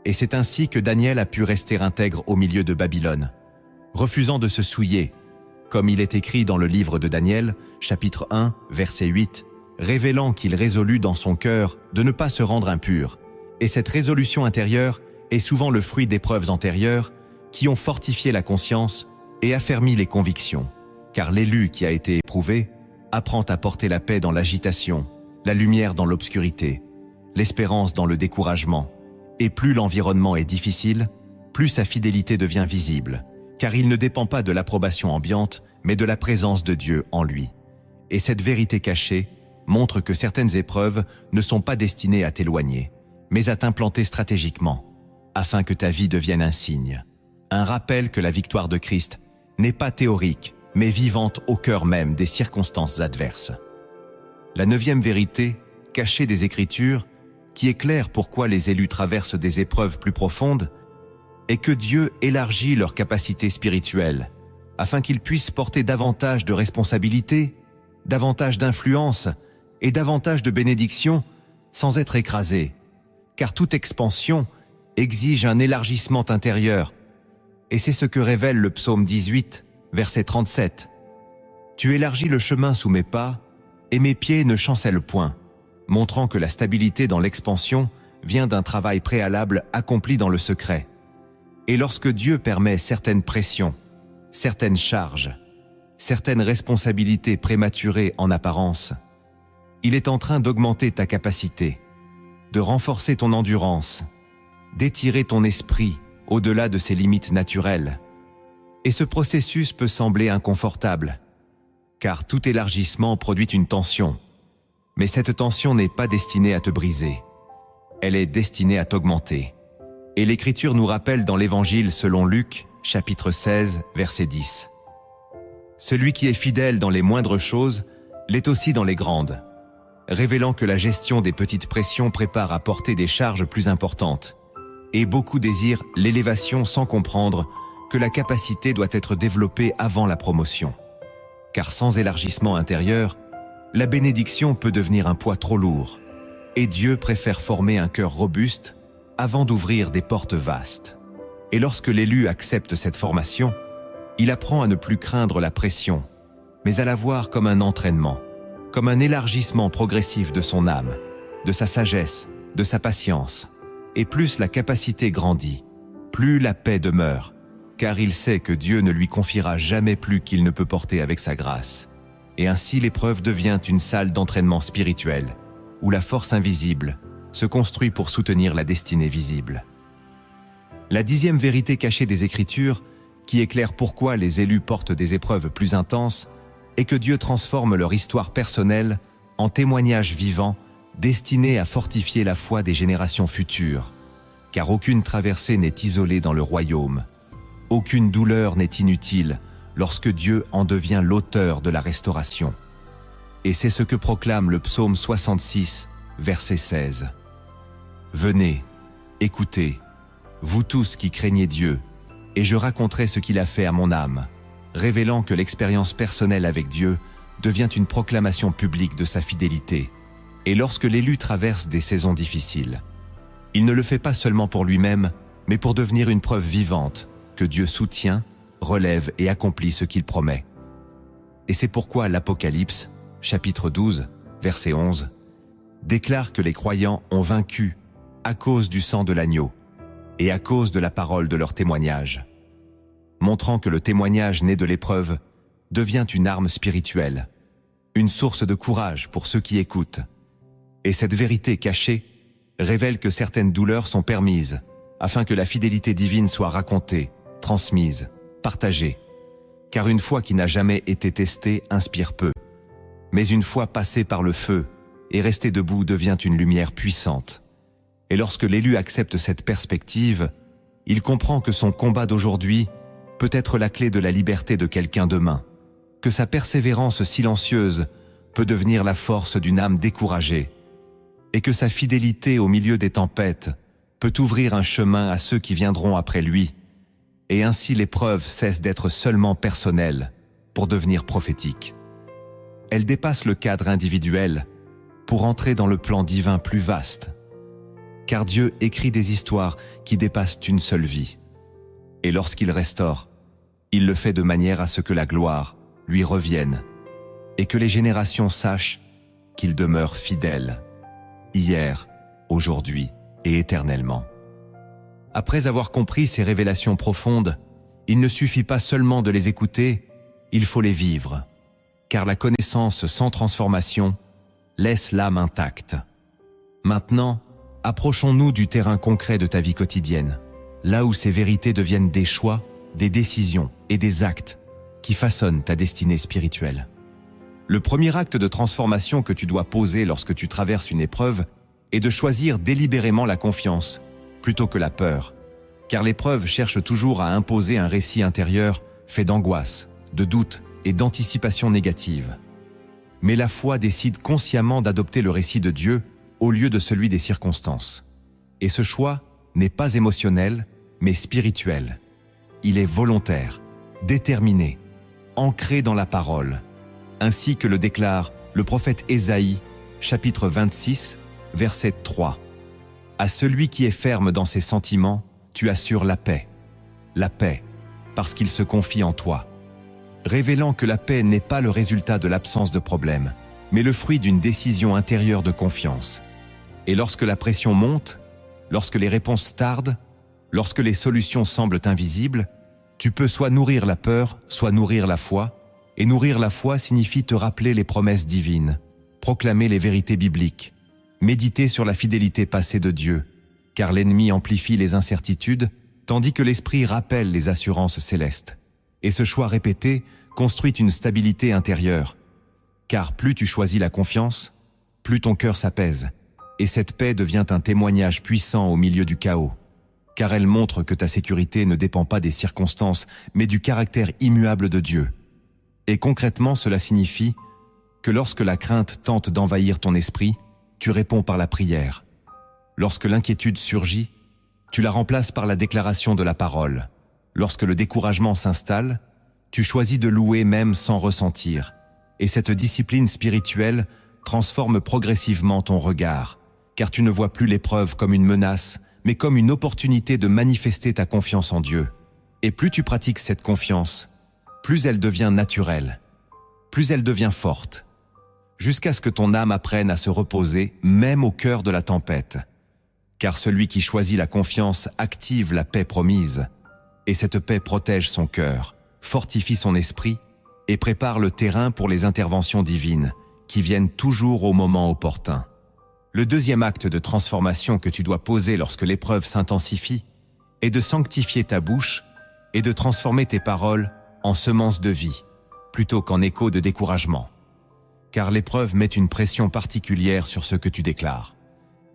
Et c'est ainsi que Daniel a pu rester intègre au milieu de Babylone, refusant de se souiller, comme il est écrit dans le livre de Daniel, chapitre 1, verset 8, révélant qu'il résolut dans son cœur de ne pas se rendre impur. Et cette résolution intérieure est souvent le fruit d'épreuves antérieures qui ont fortifié la conscience et affermi les convictions. Car l'élu qui a été éprouvé apprend à porter la paix dans l'agitation, la lumière dans l'obscurité, l'espérance dans le découragement. Et plus l'environnement est difficile, plus sa fidélité devient visible, car il ne dépend pas de l'approbation ambiante, mais de la présence de Dieu en lui. Et cette vérité cachée montre que certaines épreuves ne sont pas destinées à t'éloigner, mais à t'implanter stratégiquement, afin que ta vie devienne un signe. Un rappel que la victoire de Christ n'est pas théorique, mais vivante au cœur même des circonstances adverses. La 9e vérité, cachée des Écritures, qui éclaire pourquoi les élus traversent des épreuves plus profondes, est que Dieu élargit leur capacité spirituelle, afin qu'ils puissent porter davantage de responsabilités, davantage d'influence et davantage de bénédictions sans être écrasés, car toute expansion exige un élargissement intérieur, et c'est ce que révèle le psaume 18, verset 37. « Tu élargis le chemin sous mes pas, et mes pieds ne chancellent point », montrant que la stabilité dans l'expansion vient d'un travail préalable accompli dans le secret. Et lorsque Dieu permet certaines pressions, certaines charges, certaines responsabilités prématurées en apparence, il est en train d'augmenter ta capacité, de renforcer ton endurance, d'étirer ton esprit au-delà de ses limites naturelles. Et ce processus peut sembler inconfortable, car tout élargissement produit une tension. Mais cette tension n'est pas destinée à te briser. Elle est destinée à t'augmenter. Et l'Écriture nous rappelle dans l'Évangile selon Luc, chapitre 16, verset 10. « Celui qui est fidèle dans les moindres choses l'est aussi dans les grandes, révélant que la gestion des petites pressions prépare à porter des charges plus importantes, et beaucoup désirent l'élévation sans comprendre que la capacité doit être développée avant la promotion. Car sans élargissement intérieur, la bénédiction peut devenir un poids trop lourd, et Dieu préfère former un cœur robuste avant d'ouvrir des portes vastes. Et lorsque l'élu accepte cette formation, il apprend à ne plus craindre la pression, mais à la voir comme un entraînement, comme un élargissement progressif de son âme, de sa sagesse, de sa patience. Et plus la capacité grandit, plus la paix demeure, car il sait que Dieu ne lui confiera jamais plus qu'il ne peut porter avec sa grâce. Et ainsi l'épreuve devient une salle d'entraînement spirituel, où la force invisible se construit pour soutenir la destinée visible. La 10e vérité cachée des Écritures, qui éclaire pourquoi les élus portent des épreuves plus intenses, est que Dieu transforme leur histoire personnelle en témoignages vivants destinés à fortifier la foi des générations futures. Car aucune traversée n'est isolée dans le royaume. Aucune douleur n'est inutile lorsque Dieu en devient l'auteur de la restauration. Et c'est ce que proclame le psaume 66, verset 16. « Venez, écoutez, vous tous qui craignez Dieu, et je raconterai ce qu'il a fait à mon âme, révélant que l'expérience personnelle avec Dieu devient une proclamation publique de sa fidélité. Et lorsque l'élu traverse des saisons difficiles, il ne le fait pas seulement pour lui-même, mais pour devenir une preuve vivante que Dieu soutient, relève et accomplit ce qu'il promet. Et c'est pourquoi l'Apocalypse, chapitre 12, verset 11, déclare que les croyants ont vaincu à cause du sang de l'agneau et à cause de la parole de leur témoignage, montrant que le témoignage né de l'épreuve devient une arme spirituelle, une source de courage pour ceux qui écoutent. Et cette vérité cachée révèle que certaines douleurs sont permises afin que la fidélité divine soit racontée, transmise, partagée. Car une foi qui n'a jamais été testée inspire peu, mais une foi passée par le feu et restée debout devient une lumière puissante. Et lorsque l'élu accepte cette perspective, il comprend que son combat d'aujourd'hui peut être la clé de la liberté de quelqu'un demain, que sa persévérance silencieuse peut devenir la force d'une âme découragée, et que sa fidélité au milieu des tempêtes peut ouvrir un chemin à ceux qui viendront après lui, et ainsi l'épreuve cesse d'être seulement personnelle pour devenir prophétique. Elle dépasse le cadre individuel pour entrer dans le plan divin plus vaste, car Dieu écrit des histoires qui dépassent une seule vie. Et lorsqu'il restaure, il le fait de manière à ce que la gloire lui revienne et que les générations sachent qu'il demeure fidèle, hier, aujourd'hui et éternellement. Après avoir compris ces révélations profondes, il ne suffit pas seulement de les écouter, il faut les vivre, car la connaissance sans transformation laisse l'âme intacte. Maintenant, approchons-nous du terrain concret de ta vie quotidienne, là où ces vérités deviennent des choix, des décisions et des actes qui façonnent ta destinée spirituelle. Le premier acte de transformation que tu dois poser lorsque tu traverses une épreuve est de choisir délibérément la confiance plutôt que la peur, car l'épreuve cherche toujours à imposer un récit intérieur fait d'angoisse, de doute et d'anticipation négative. Mais la foi décide consciemment d'adopter le récit de Dieu au lieu de celui des circonstances. Et ce choix n'est pas émotionnel, mais spirituel. Il est volontaire, déterminé, ancré dans la parole, ainsi que le déclare le prophète Ésaïe, chapitre 26, verset 3. À celui qui est ferme dans ses sentiments, tu assures la paix, parce qu'il se confie en toi, révélant que la paix n'est pas le résultat de l'absence de problème, mais le fruit d'une décision intérieure de confiance. Et lorsque la pression monte, lorsque les réponses tardent, lorsque les solutions semblent invisibles, tu peux soit nourrir la peur, soit nourrir la foi, et nourrir la foi signifie te rappeler les promesses divines, proclamer les vérités bibliques, méditer sur la fidélité passée de Dieu, car l'ennemi amplifie les incertitudes, tandis que l'esprit rappelle les assurances célestes. Et ce choix répété construit une stabilité intérieure, car plus tu choisis la confiance, plus ton cœur s'apaise, et cette paix devient un témoignage puissant au milieu du chaos, car elle montre que ta sécurité ne dépend pas des circonstances, mais du caractère immuable de Dieu. Et concrètement, cela signifie que lorsque la crainte tente d'envahir ton esprit, tu réponds par la prière. Lorsque l'inquiétude surgit, tu la remplaces par la déclaration de la parole. Lorsque le découragement s'installe, tu choisis de louer même sans ressentir. Et cette discipline spirituelle transforme progressivement ton regard, car tu ne vois plus l'épreuve comme une menace, mais comme une opportunité de manifester ta confiance en Dieu. Et plus tu pratiques cette confiance, plus elle devient naturelle, plus elle devient forte, jusqu'à ce que ton âme apprenne à se reposer même au cœur de la tempête. Car celui qui choisit la confiance active la paix promise, et cette paix protège son cœur, fortifie son esprit et prépare le terrain pour les interventions divines qui viennent toujours au moment opportun. Le deuxième acte de transformation que tu dois poser lorsque l'épreuve s'intensifie est de sanctifier ta bouche et de transformer tes paroles en semences de vie, plutôt qu'en écho de découragement. Car l'épreuve met une pression particulière sur ce que tu déclares.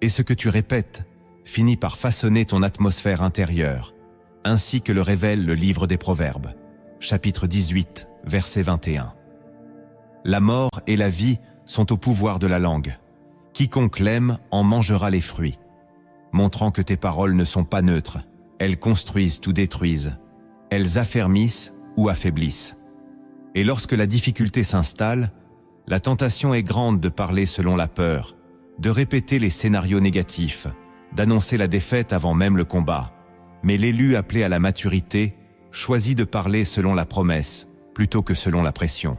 Et ce que tu répètes finit par façonner ton atmosphère intérieure, ainsi que le révèle le livre des Proverbes, chapitre 18, verset 21. La mort et la vie sont au pouvoir de la langue. Quiconque l'aime en mangera les fruits, montrant que tes paroles ne sont pas neutres. Elles construisent ou détruisent. Elles affermissent ou affaiblissent. Et lorsque la difficulté s'installe, la tentation est grande de parler selon la peur, de répéter les scénarios négatifs, d'annoncer la défaite avant même le combat. Mais l'élu appelé à la maturité choisit de parler selon la promesse, plutôt que selon la pression.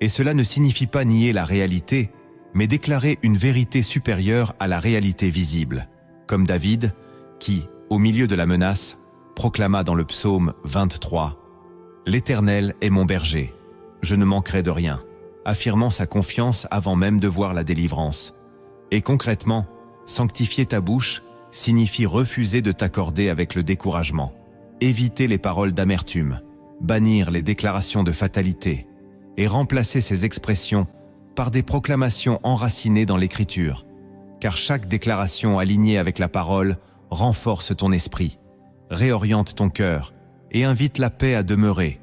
Et cela ne signifie pas nier la réalité, mais déclarer une vérité supérieure à la réalité visible, comme David, qui, au milieu de la menace, proclama dans le psaume 23 « L'Éternel est mon berger, je ne manquerai de rien », affirmant sa confiance avant même de voir la délivrance. Et concrètement, sanctifier ta bouche signifie refuser de t'accorder avec le découragement, éviter les paroles d'amertume, bannir les déclarations de fatalité et remplacer ces expressions par des proclamations enracinées dans l'Écriture, car chaque déclaration alignée avec la parole renforce ton esprit, réoriente ton cœur et invite la paix à demeurer.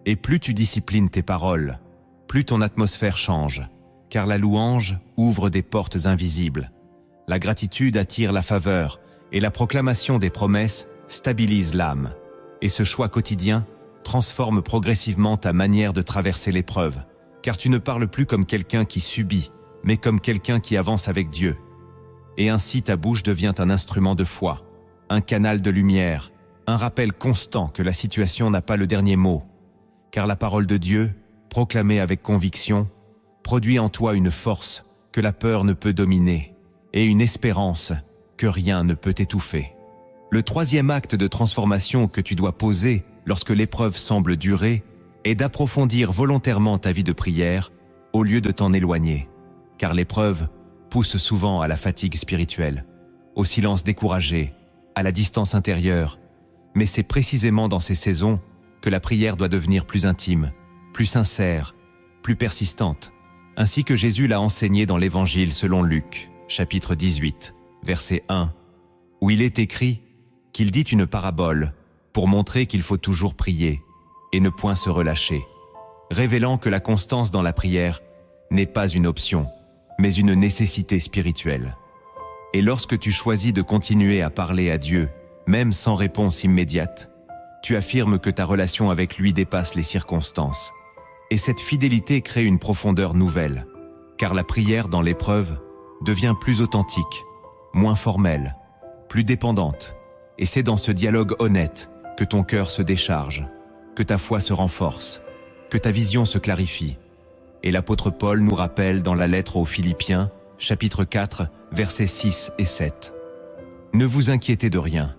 Et plus tu disciplines tes paroles, plus ton atmosphère change, car la louange ouvre des portes invisibles. La gratitude attire la faveur et la proclamation des promesses stabilise l'âme. Et ce choix quotidien transforme progressivement ta manière de traverser l'épreuve, car tu ne parles plus comme quelqu'un qui subit, mais comme quelqu'un qui avance avec Dieu. Et ainsi ta bouche devient un instrument de foi, un canal de lumière, un rappel constant que la situation n'a pas le dernier mot, car la parole de Dieu, proclamée avec conviction, produit en toi une force que la peur ne peut dominer et une espérance que rien ne peut étouffer. Le troisième acte de transformation que tu dois poser lorsque l'épreuve semble durer est d'approfondir volontairement ta vie de prière au lieu de t'en éloigner, car l'épreuve pousse souvent à la fatigue spirituelle, au silence découragé, à la distance intérieure, mais c'est précisément dans ces saisons que la prière doit devenir plus intime, plus sincère, plus persistante, ainsi que Jésus l'a enseigné dans l'Évangile selon Luc, chapitre 18, verset 1, où il est écrit qu'il dit une parabole pour montrer qu'il faut toujours prier et ne point se relâcher, révélant que la constance dans la prière n'est pas une option, mais une nécessité spirituelle. Et lorsque tu choisis de continuer à parler à Dieu, même sans réponse immédiate, tu affirmes que ta relation avec lui dépasse les circonstances. Et cette fidélité crée une profondeur nouvelle, car la prière dans l'épreuve devient plus authentique, moins formelle, plus dépendante. Et c'est dans ce dialogue honnête que ton cœur se décharge, que ta foi se renforce, que ta vision se clarifie. Et l'apôtre Paul nous rappelle dans la lettre aux Philippiens, chapitre 4, versets 6 et 7. « Ne vous inquiétez de rien,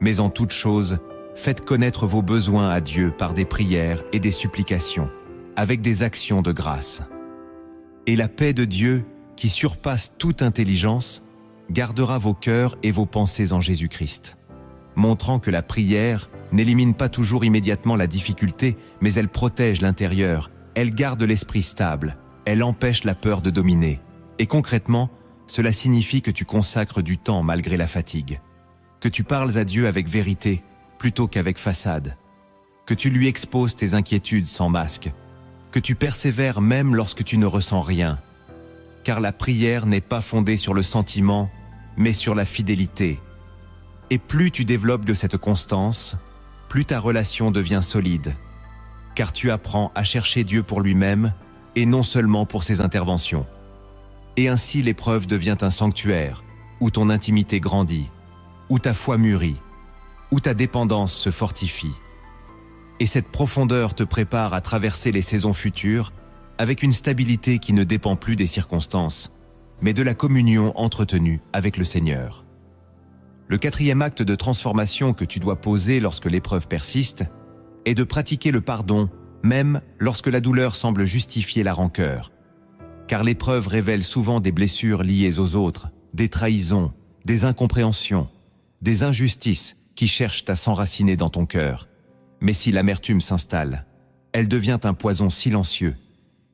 mais en toute chose, faites connaître vos besoins à Dieu par des prières et des supplications, avec des actions de grâce. Et la paix de Dieu, qui surpasse toute intelligence, gardera vos cœurs et vos pensées en Jésus-Christ. » Montrant que la prière n'élimine pas toujours immédiatement la difficulté, mais elle protège l'intérieur, elle garde l'esprit stable, elle empêche la peur de dominer. Et concrètement, cela signifie que tu consacres du temps malgré la fatigue, que tu parles à Dieu avec vérité plutôt qu'avec façade, que tu lui exposes tes inquiétudes sans masque, que tu persévères même lorsque tu ne ressens rien. Car la prière n'est pas fondée sur le sentiment, mais sur la fidélité. Et plus tu développes de cette constance, plus ta relation devient solide, car tu apprends à chercher Dieu pour lui-même et non seulement pour ses interventions. Et ainsi l'épreuve devient un sanctuaire, où ton intimité grandit, où ta foi mûrit, où ta dépendance se fortifie. Et cette profondeur te prépare à traverser les saisons futures avec une stabilité qui ne dépend plus des circonstances, mais de la communion entretenue avec le Seigneur. Le quatrième acte de transformation que tu dois poser lorsque l'épreuve persiste est de pratiquer le pardon, même lorsque la douleur semble justifier la rancœur. Car l'épreuve révèle souvent des blessures liées aux autres, des trahisons, des incompréhensions, des injustices qui cherchent à s'enraciner dans ton cœur. Mais si l'amertume s'installe, elle devient un poison silencieux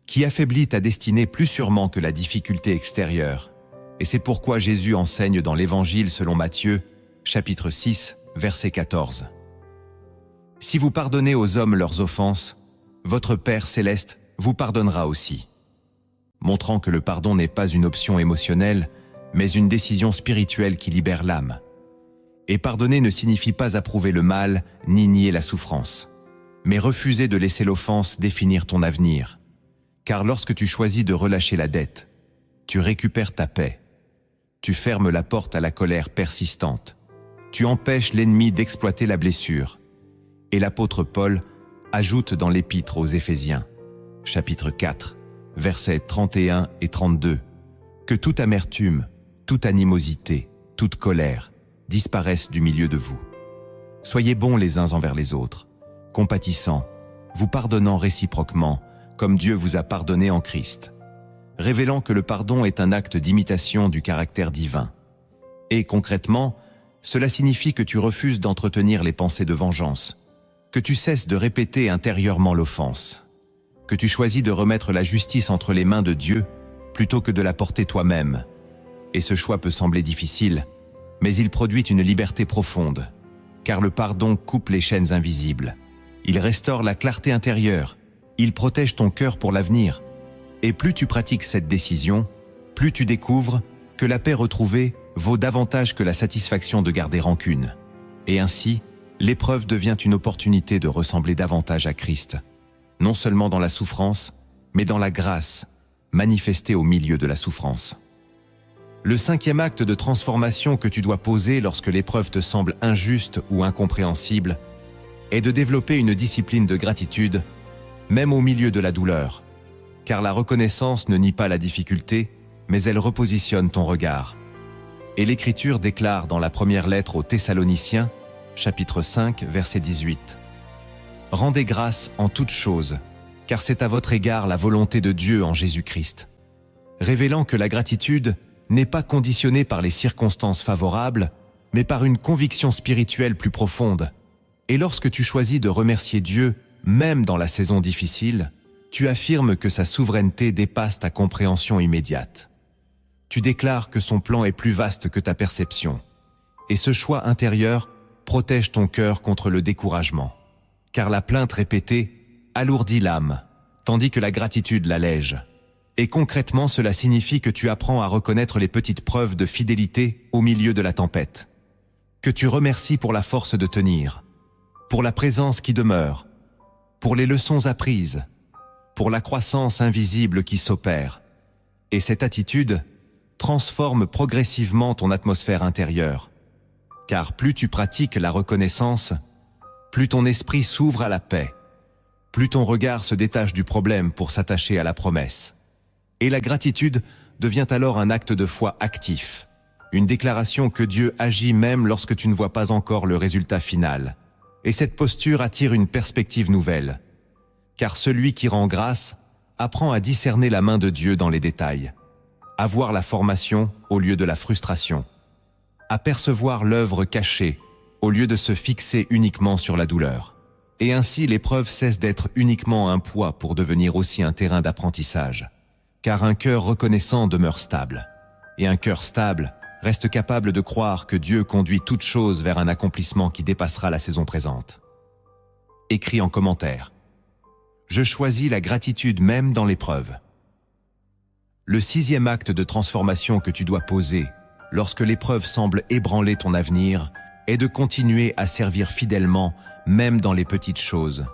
qui affaiblit ta destinée plus sûrement que la difficulté extérieure. Et c'est pourquoi Jésus enseigne dans l'Évangile selon Matthieu, chapitre 6, verset 14. « Si vous pardonnez aux hommes leurs offenses, votre Père céleste vous pardonnera aussi. » Montrant que le pardon n'est pas une option émotionnelle, mais une décision spirituelle qui libère l'âme. Et pardonner ne signifie pas approuver le mal ni nier la souffrance, mais refuser de laisser l'offense définir ton avenir. Car lorsque tu choisis de relâcher la dette, tu récupères ta paix. Tu fermes la porte à la colère persistante. Tu empêches l'ennemi d'exploiter la blessure. Et l'apôtre Paul ajoute dans l'épître aux Éphésiens, chapitre 4, versets 31 et 32, que toute amertume, toute animosité, toute colère disparaissent du milieu de vous. Soyez bons les uns envers les autres, compatissants, vous pardonnant réciproquement, comme Dieu vous a pardonné en Christ, révélant que le pardon est un acte d'imitation du caractère divin. Et concrètement, cela signifie que tu refuses d'entretenir les pensées de vengeance, que tu cesses de répéter intérieurement l'offense, que tu choisis de remettre la justice entre les mains de Dieu plutôt que de la porter toi-même. Et ce choix peut sembler difficile, mais il produit une liberté profonde, car le pardon coupe les chaînes invisibles. Il restaure la clarté intérieure, il protège ton cœur pour l'avenir. Et plus tu pratiques cette décision, plus tu découvres que la paix retrouvée vaut davantage que la satisfaction de garder rancune. Et ainsi, l'épreuve devient une opportunité de ressembler davantage à Christ, non seulement dans la souffrance, mais dans la grâce, manifestée au milieu de la souffrance. Le cinquième acte de transformation que tu dois poser lorsque l'épreuve te semble injuste ou incompréhensible est de développer une discipline de gratitude, même au milieu de la douleur, car la reconnaissance ne nie pas la difficulté, mais elle repositionne ton regard. Et l'Écriture déclare dans la première lettre aux Thessaloniciens, chapitre 5, verset 18. « Rendez grâce en toutes choses, car c'est à votre égard la volonté de Dieu en Jésus-Christ. » Révélant que la gratitude n'est pas conditionnée par les circonstances favorables, mais par une conviction spirituelle plus profonde. Et lorsque tu choisis de remercier Dieu, même dans la saison difficile, tu affirmes que sa souveraineté dépasse ta compréhension immédiate. Tu déclares que son plan est plus vaste que ta perception. Et ce choix intérieur protège ton cœur contre le découragement. Car la plainte répétée alourdit l'âme, tandis que la gratitude l'allège. Et concrètement, cela signifie que tu apprends à reconnaître les petites preuves de fidélité au milieu de la tempête. Que tu remercies pour la force de tenir, pour la présence qui demeure, pour les leçons apprises, pour la croissance invisible qui s'opère. Et cette attitude transforme progressivement ton atmosphère intérieure. Car plus tu pratiques la reconnaissance, plus ton esprit s'ouvre à la paix, plus ton regard se détache du problème pour s'attacher à la promesse. Et la gratitude devient alors un acte de foi actif, une déclaration que Dieu agit même lorsque tu ne vois pas encore le résultat final. Et cette posture attire une perspective nouvelle, car celui qui rend grâce apprend à discerner la main de Dieu dans les détails, à voir la formation au lieu de la frustration, à percevoir l'œuvre cachée au lieu de se fixer uniquement sur la douleur. Et ainsi l'épreuve cesse d'être uniquement un poids pour devenir aussi un terrain d'apprentissage. Car un cœur reconnaissant demeure stable. Et un cœur stable reste capable de croire que Dieu conduit toute chose vers un accomplissement qui dépassera la saison présente. Écris en commentaire. Je choisis la gratitude même dans l'épreuve. Le sixième acte de transformation que tu dois poser lorsque l'épreuve semble ébranler ton avenir est de continuer à servir fidèlement, même dans les petites choses.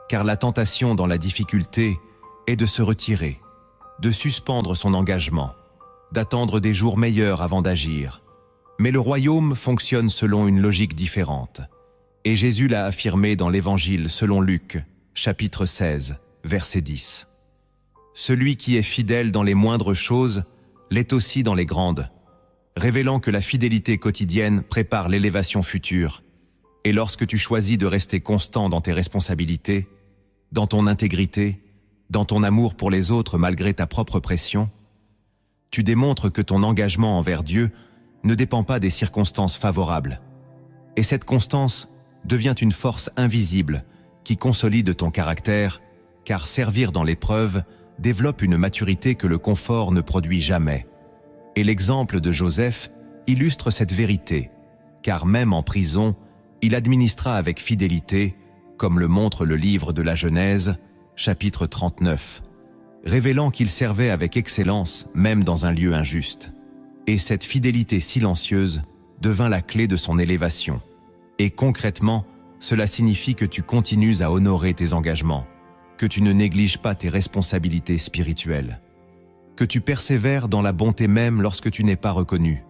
Car la tentation dans la difficulté est de se retirer, de suspendre son engagement, d'attendre des jours meilleurs avant d'agir. Mais le royaume fonctionne selon une logique différente. Et Jésus l'a affirmé dans l'Évangile selon Luc, chapitre 16, verset 10. Celui qui est fidèle dans les moindres choses l'est aussi dans les grandes, révélant que la fidélité quotidienne prépare l'élévation future. Et lorsque tu choisis de rester constant dans tes responsabilités, dans ton intégrité, dans ton amour pour les autres malgré ta propre pression, tu démontres que ton engagement envers Dieu ne dépend pas des circonstances favorables. Et cette constance devient une force invisible qui consolide ton caractère, car servir dans l'épreuve développe une maturité que le confort ne produit jamais. Et l'exemple de Joseph illustre cette vérité, car même en prison, il administra avec fidélité, comme le montre le livre de la Genèse, chapitre 39, révélant qu'il servait avec excellence même dans un lieu injuste. Et cette fidélité silencieuse devint la clé de son élévation. Et concrètement, cela signifie que tu continues à honorer tes engagements, que tu ne négliges pas tes responsabilités spirituelles, que tu persévères dans la bonté même lorsque tu n'es pas reconnu.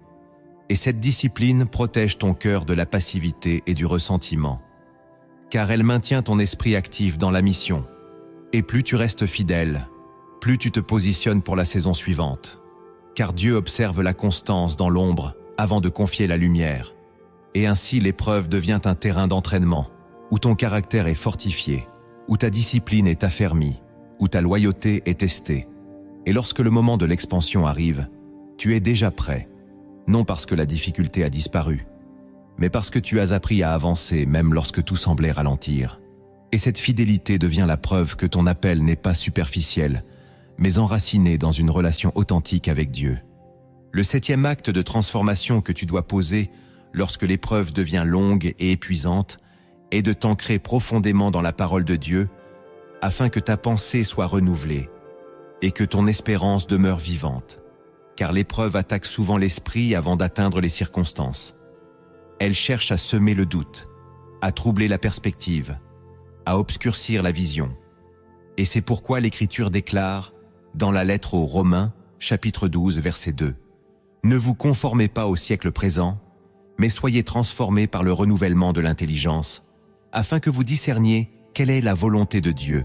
Et cette discipline protège ton cœur de la passivité et du ressentiment, car elle maintient ton esprit actif dans la mission. Et plus tu restes fidèle, plus tu te positionnes pour la saison suivante, car Dieu observe la constance dans l'ombre avant de confier la lumière. Et ainsi l'épreuve devient un terrain d'entraînement, où ton caractère est fortifié, où ta discipline est affermie, où ta loyauté est testée. Et lorsque le moment de l'expansion arrive, tu es déjà prêt, non parce que la difficulté a disparu, mais parce que tu as appris à avancer même lorsque tout semblait ralentir. Et cette fidélité devient la preuve que ton appel n'est pas superficiel, mais enraciné dans une relation authentique avec Dieu. Le 7e acte de transformation que tu dois poser lorsque l'épreuve devient longue et épuisante est de t'ancrer profondément dans la parole de Dieu afin que ta pensée soit renouvelée et que ton espérance demeure vivante, car l'épreuve attaque souvent l'esprit avant d'atteindre les circonstances. Elle cherche à semer le doute, à troubler la perspective, à obscurcir la vision. Et c'est pourquoi l'Écriture déclare, dans la lettre aux Romains, chapitre 12, verset 2, « Ne vous conformez pas au siècle présent, mais soyez transformés par le renouvellement de l'intelligence, afin que vous discerniez quelle est la volonté de Dieu,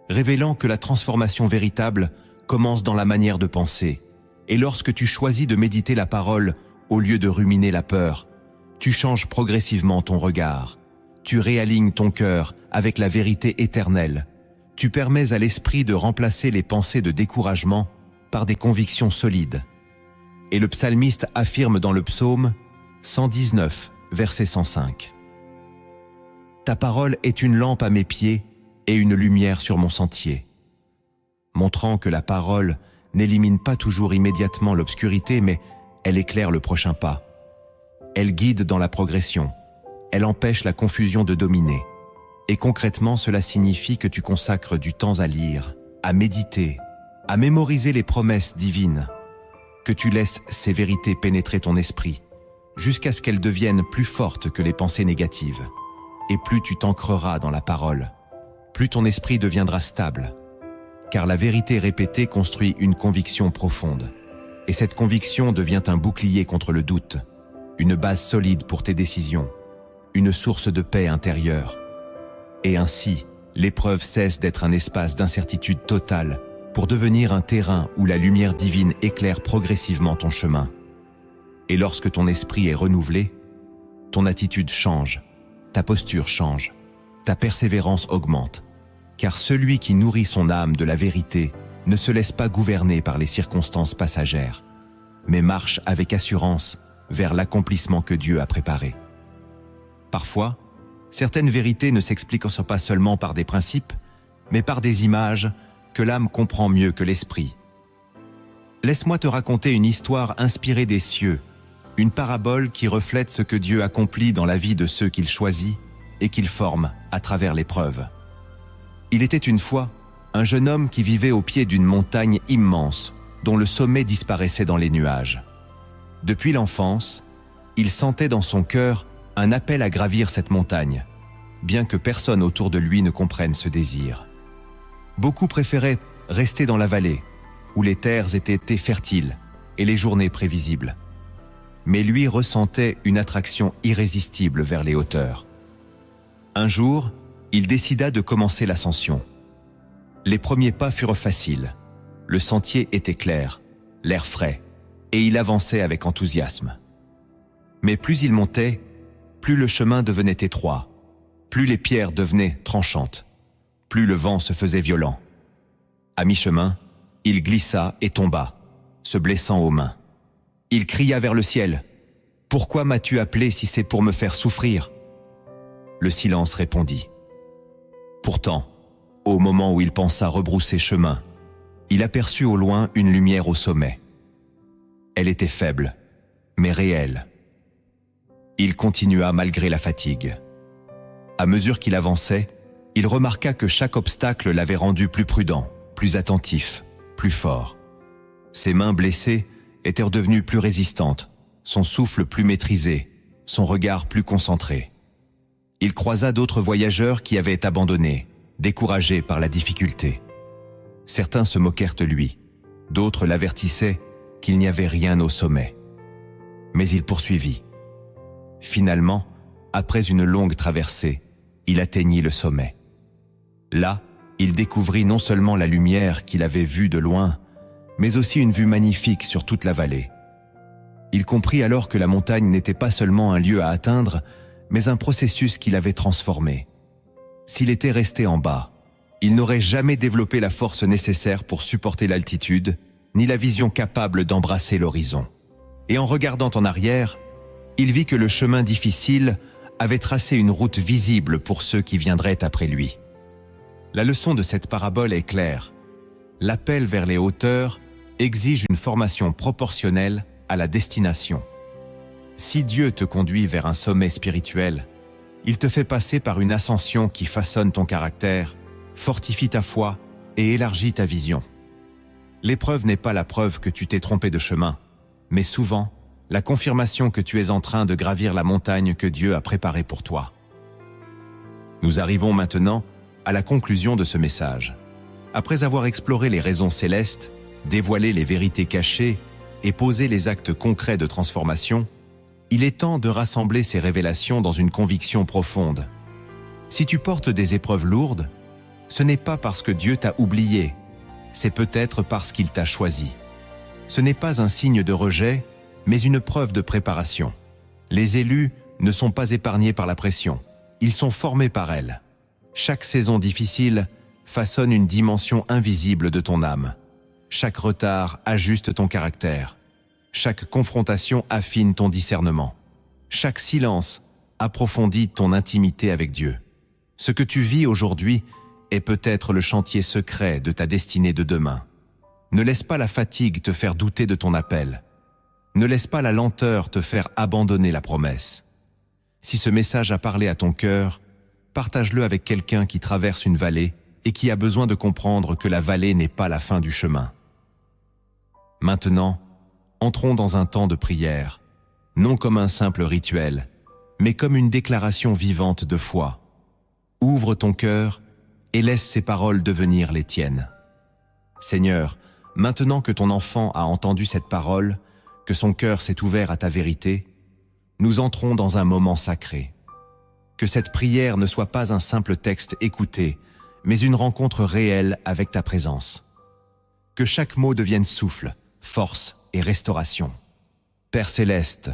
révélant que la transformation véritable commence dans la manière de penser. Et lorsque tu choisis de méditer la parole au lieu de ruminer la peur, tu changes progressivement ton regard, tu réalignes ton cœur avec la vérité éternelle, tu permets à l'esprit de remplacer les pensées de découragement par des convictions solides. Et le psalmiste affirme dans le psaume 119, verset 105. « Ta parole est une lampe à mes pieds et une lumière sur mon sentier. » Montrant que la parole n'élimine pas toujours immédiatement l'obscurité, mais elle éclaire le prochain pas. Elle guide dans la progression. Elle empêche la confusion de dominer. Et concrètement, cela signifie que tu consacres du temps à lire, à méditer, à mémoriser les promesses divines, que tu laisses ces vérités pénétrer ton esprit, jusqu'à ce qu'elles deviennent plus fortes que les pensées négatives. Et plus tu t'ancreras dans la parole, plus ton esprit deviendra stable, car la vérité répétée construit une conviction profonde. Et cette conviction devient un bouclier contre le doute, une base solide pour tes décisions, une source de paix intérieure. Et ainsi, l'épreuve cesse d'être un espace d'incertitude totale pour devenir un terrain où la lumière divine éclaire progressivement ton chemin. Et lorsque ton esprit est renouvelé, ton attitude change, ta posture change, ta persévérance augmente, car celui qui nourrit son âme de la vérité ne se laisse pas gouverner par les circonstances passagères, mais marche avec assurance vers l'accomplissement que Dieu a préparé. Parfois, certaines vérités ne s'expliquent pas seulement par des principes, mais par des images que l'âme comprend mieux que l'esprit. Laisse-moi te raconter une histoire inspirée des cieux, une parabole qui reflète ce que Dieu accomplit dans la vie de ceux qu'il choisit et qu'il forme à travers l'épreuve. Il était une fois un jeune homme qui vivait au pied d'une montagne immense, dont le sommet disparaissait dans les nuages. Depuis l'enfance, il sentait dans son cœur un appel à gravir cette montagne, bien que personne autour de lui ne comprenne ce désir. Beaucoup préféraient rester dans la vallée, où les terres étaient fertiles et les journées prévisibles. Mais lui ressentait une attraction irrésistible vers les hauteurs. Un jour, il décida de commencer l'ascension. Les premiers pas furent faciles. Le sentier était clair, l'air frais, et il avançait avec enthousiasme. Mais plus il montait, plus le chemin devenait étroit, plus les pierres devenaient tranchantes, plus le vent se faisait violent. À mi-chemin, il glissa et tomba, se blessant aux mains. Il cria vers le ciel. « Pourquoi m'as-tu appelé si c'est pour me faire souffrir ?» Le silence répondit. Pourtant, au moment où il pensa rebrousser chemin, il aperçut au loin une lumière au sommet. Elle était faible, mais réelle. Il continua malgré la fatigue. À mesure qu'il avançait, il remarqua que chaque obstacle l'avait rendu plus prudent, plus attentif, plus fort. Ses mains blessées étaient redevenues plus résistantes, son souffle plus maîtrisé, son regard plus concentré. Il croisa d'autres voyageurs qui avaient abandonné, découragés par la difficulté. Certains se moquèrent de lui, d'autres l'avertissaient qu'il n'y avait rien au sommet. Mais il poursuivit. Finalement, après une longue traversée, il atteignit le sommet. Là, il découvrit non seulement la lumière qu'il avait vue de loin, mais aussi une vue magnifique sur toute la vallée. Il comprit alors que la montagne n'était pas seulement un lieu à atteindre, mais un processus qui l'avait transformé. S'il était resté en bas, il n'aurait jamais développé la force nécessaire pour supporter l'altitude, ni la vision capable d'embrasser l'horizon. Et en regardant en arrière, il vit que le chemin difficile avait tracé une route visible pour ceux qui viendraient après lui. La leçon de cette parabole est claire. L'appel vers les hauteurs exige une formation proportionnelle à la destination. Si Dieu te conduit vers un sommet spirituel, il te fait passer par une ascension qui façonne ton caractère, fortifie ta foi et élargit ta vision. L'épreuve n'est pas la preuve que tu t'es trompé de chemin, mais souvent la confirmation que tu es en train de gravir la montagne que Dieu a préparée pour toi. Nous arrivons maintenant à la conclusion de ce message. Après avoir exploré les raisons célestes, dévoilé les vérités cachées et posé les actes concrets de transformation, il est temps de rassembler ces révélations dans une conviction profonde. Si tu portes des épreuves lourdes, ce n'est pas parce que Dieu t'a oublié, c'est peut-être parce qu'il t'a choisi. Ce n'est pas un signe de rejet, mais une preuve de préparation. Les élus ne sont pas épargnés par la pression, ils sont formés par elle. Chaque saison difficile façonne une dimension invisible de ton âme. Chaque retard ajuste ton caractère. Chaque confrontation affine ton discernement. Chaque silence approfondit ton intimité avec Dieu. Ce que tu vis aujourd'hui est peut-être le chantier secret de ta destinée de demain. Ne laisse pas la fatigue te faire douter de ton appel. Ne laisse pas la lenteur te faire abandonner la promesse. Si ce message a parlé à ton cœur, partage-le avec quelqu'un qui traverse une vallée et qui a besoin de comprendre que la vallée n'est pas la fin du chemin. Maintenant, entrons dans un temps de prière, non comme un simple rituel, mais comme une déclaration vivante de foi. Ouvre ton cœur et laisse ces paroles devenir les tiennes. Seigneur, maintenant que ton enfant a entendu cette parole, que son cœur s'est ouvert à ta vérité, nous entrons dans un moment sacré. Que cette prière ne soit pas un simple texte écouté, mais une rencontre réelle avec ta présence. Que chaque mot devienne souffle, force et restauration. Père céleste,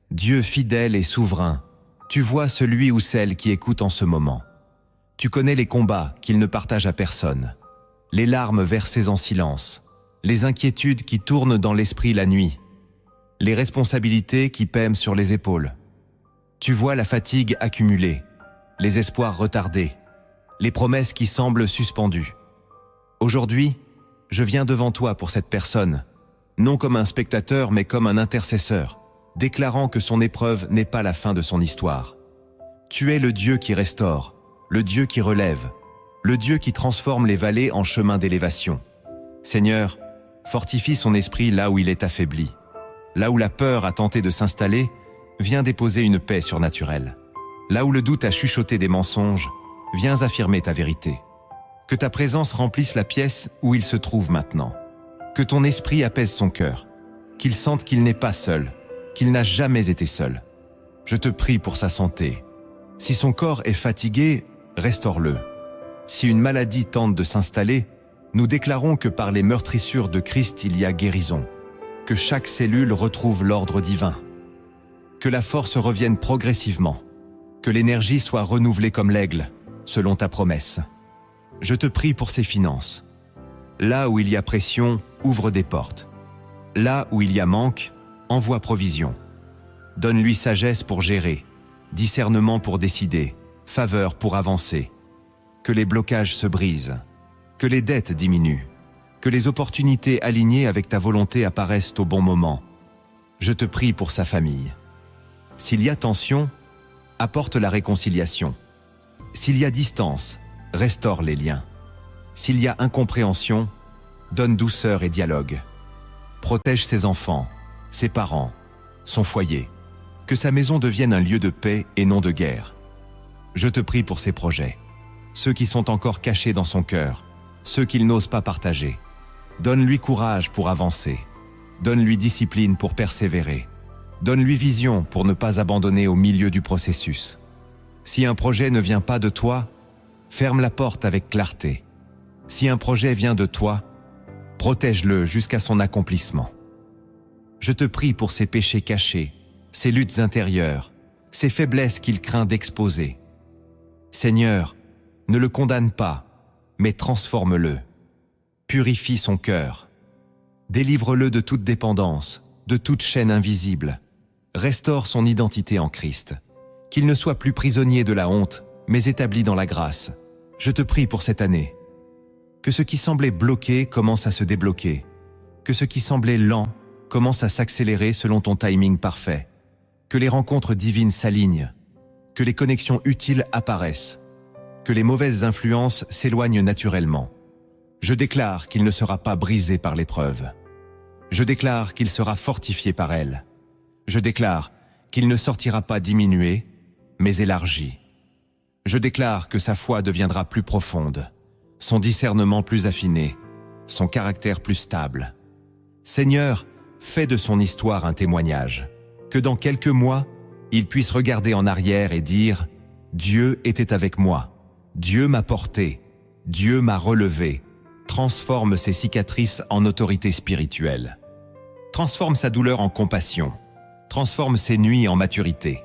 Dieu fidèle et souverain, tu vois celui ou celle qui écoute en ce moment. Tu connais les combats qu'il ne partage à personne, les larmes versées en silence, les inquiétudes qui tournent dans l'esprit la nuit, les responsabilités qui pèment sur les épaules. Tu vois la fatigue accumulée, les espoirs retardés, les promesses qui semblent suspendues. Aujourd'hui, je viens devant toi pour cette personne, non comme un spectateur mais comme un intercesseur, déclarant que son épreuve n'est pas la fin de son histoire. Tu es le Dieu qui restaure, le Dieu qui relève, le Dieu qui transforme les vallées en chemin d'élévation. Seigneur, fortifie son esprit là où il est affaibli. Là où la peur a tenté de s'installer, viens déposer une paix surnaturelle. Là où le doute a chuchoté des mensonges, viens affirmer ta vérité. Que ta présence remplisse la pièce où il se trouve maintenant. Que ton esprit apaise son cœur, qu'il sente qu'il n'est pas seul, qu'il n'a jamais été seul. Je te prie pour sa santé. Si son corps est fatigué, restaure-le. Si une maladie tente de s'installer, nous déclarons que par les meurtrissures de Christ il y a guérison. Que chaque cellule retrouve l'ordre divin. Que la force revienne progressivement. Que l'énergie soit renouvelée comme l'aigle, selon ta promesse. Je te prie pour ses finances. Là où il y a pression, ouvre des portes. Là où il y a manque, envoie provision. Donne-lui sagesse pour gérer, discernement pour décider, faveur pour avancer. Que les blocages se brisent, que les dettes diminuent, que les opportunités alignées avec ta volonté apparaissent au bon moment. Je te prie pour sa famille. S'il y a tension, apporte la réconciliation. S'il y a distance, restaure les liens. S'il y a incompréhension, donne douceur et dialogue. Protège ses enfants, ses parents, son foyer. Que sa maison devienne un lieu de paix et non de guerre. Je te prie pour ses projets, ceux qui sont encore cachés dans son cœur, ceux qu'il n'ose pas partager. Donne-lui courage pour avancer. Donne-lui discipline pour persévérer. Donne-lui vision pour ne pas abandonner au milieu du processus. Si un projet ne vient pas de toi, ferme la porte avec clarté. Si un projet vient de toi, protège-le jusqu'à son accomplissement. Je te prie pour ses péchés cachés, ses luttes intérieures, ses faiblesses qu'il craint d'exposer. Seigneur, ne le condamne pas, mais transforme-le. Purifie son cœur. Délivre-le de toute dépendance, de toute chaîne invisible. Restaure son identité en Christ. Qu'il ne soit plus prisonnier de la honte, mais établi dans la grâce. Je te prie pour cette année. Que ce qui semblait bloqué commence à se débloquer. Que ce qui semblait lent commence à s'accélérer selon ton timing parfait. Que les rencontres divines s'alignent. Que les connexions utiles apparaissent. Que les mauvaises influences s'éloignent naturellement. Je déclare qu'il ne sera pas brisé par l'épreuve. Je déclare qu'il sera fortifié par elle. Je déclare qu'il ne sortira pas diminué, mais élargi. Je déclare que sa foi deviendra plus profonde, son discernement plus affiné, son caractère plus stable. Seigneur, fais de son histoire un témoignage, que dans quelques mois, il puisse regarder en arrière et dire « Dieu était avec moi, Dieu m'a porté, Dieu m'a relevé ». Transforme ses cicatrices en autorité spirituelle. Transforme sa douleur en compassion. Transforme ses nuits en maturité.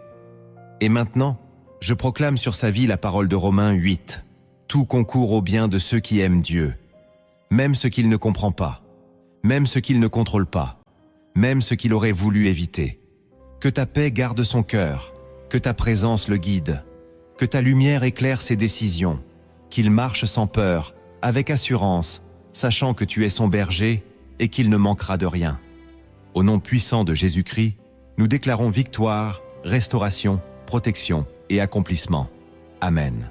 Et maintenant, je proclame sur sa vie la parole de Romains 8. Tout concourt au bien de ceux qui aiment Dieu, même ce qu'il ne comprend pas, même ce qu'il ne contrôle pas, même ce qu'il aurait voulu éviter. Que ta paix garde son cœur, que ta présence le guide, que ta lumière éclaire ses décisions, qu'il marche sans peur, avec assurance, sachant que tu es son berger et qu'il ne manquera de rien. Au nom puissant de Jésus-Christ, nous déclarons victoire, restauration, protection et accomplissement. Amen.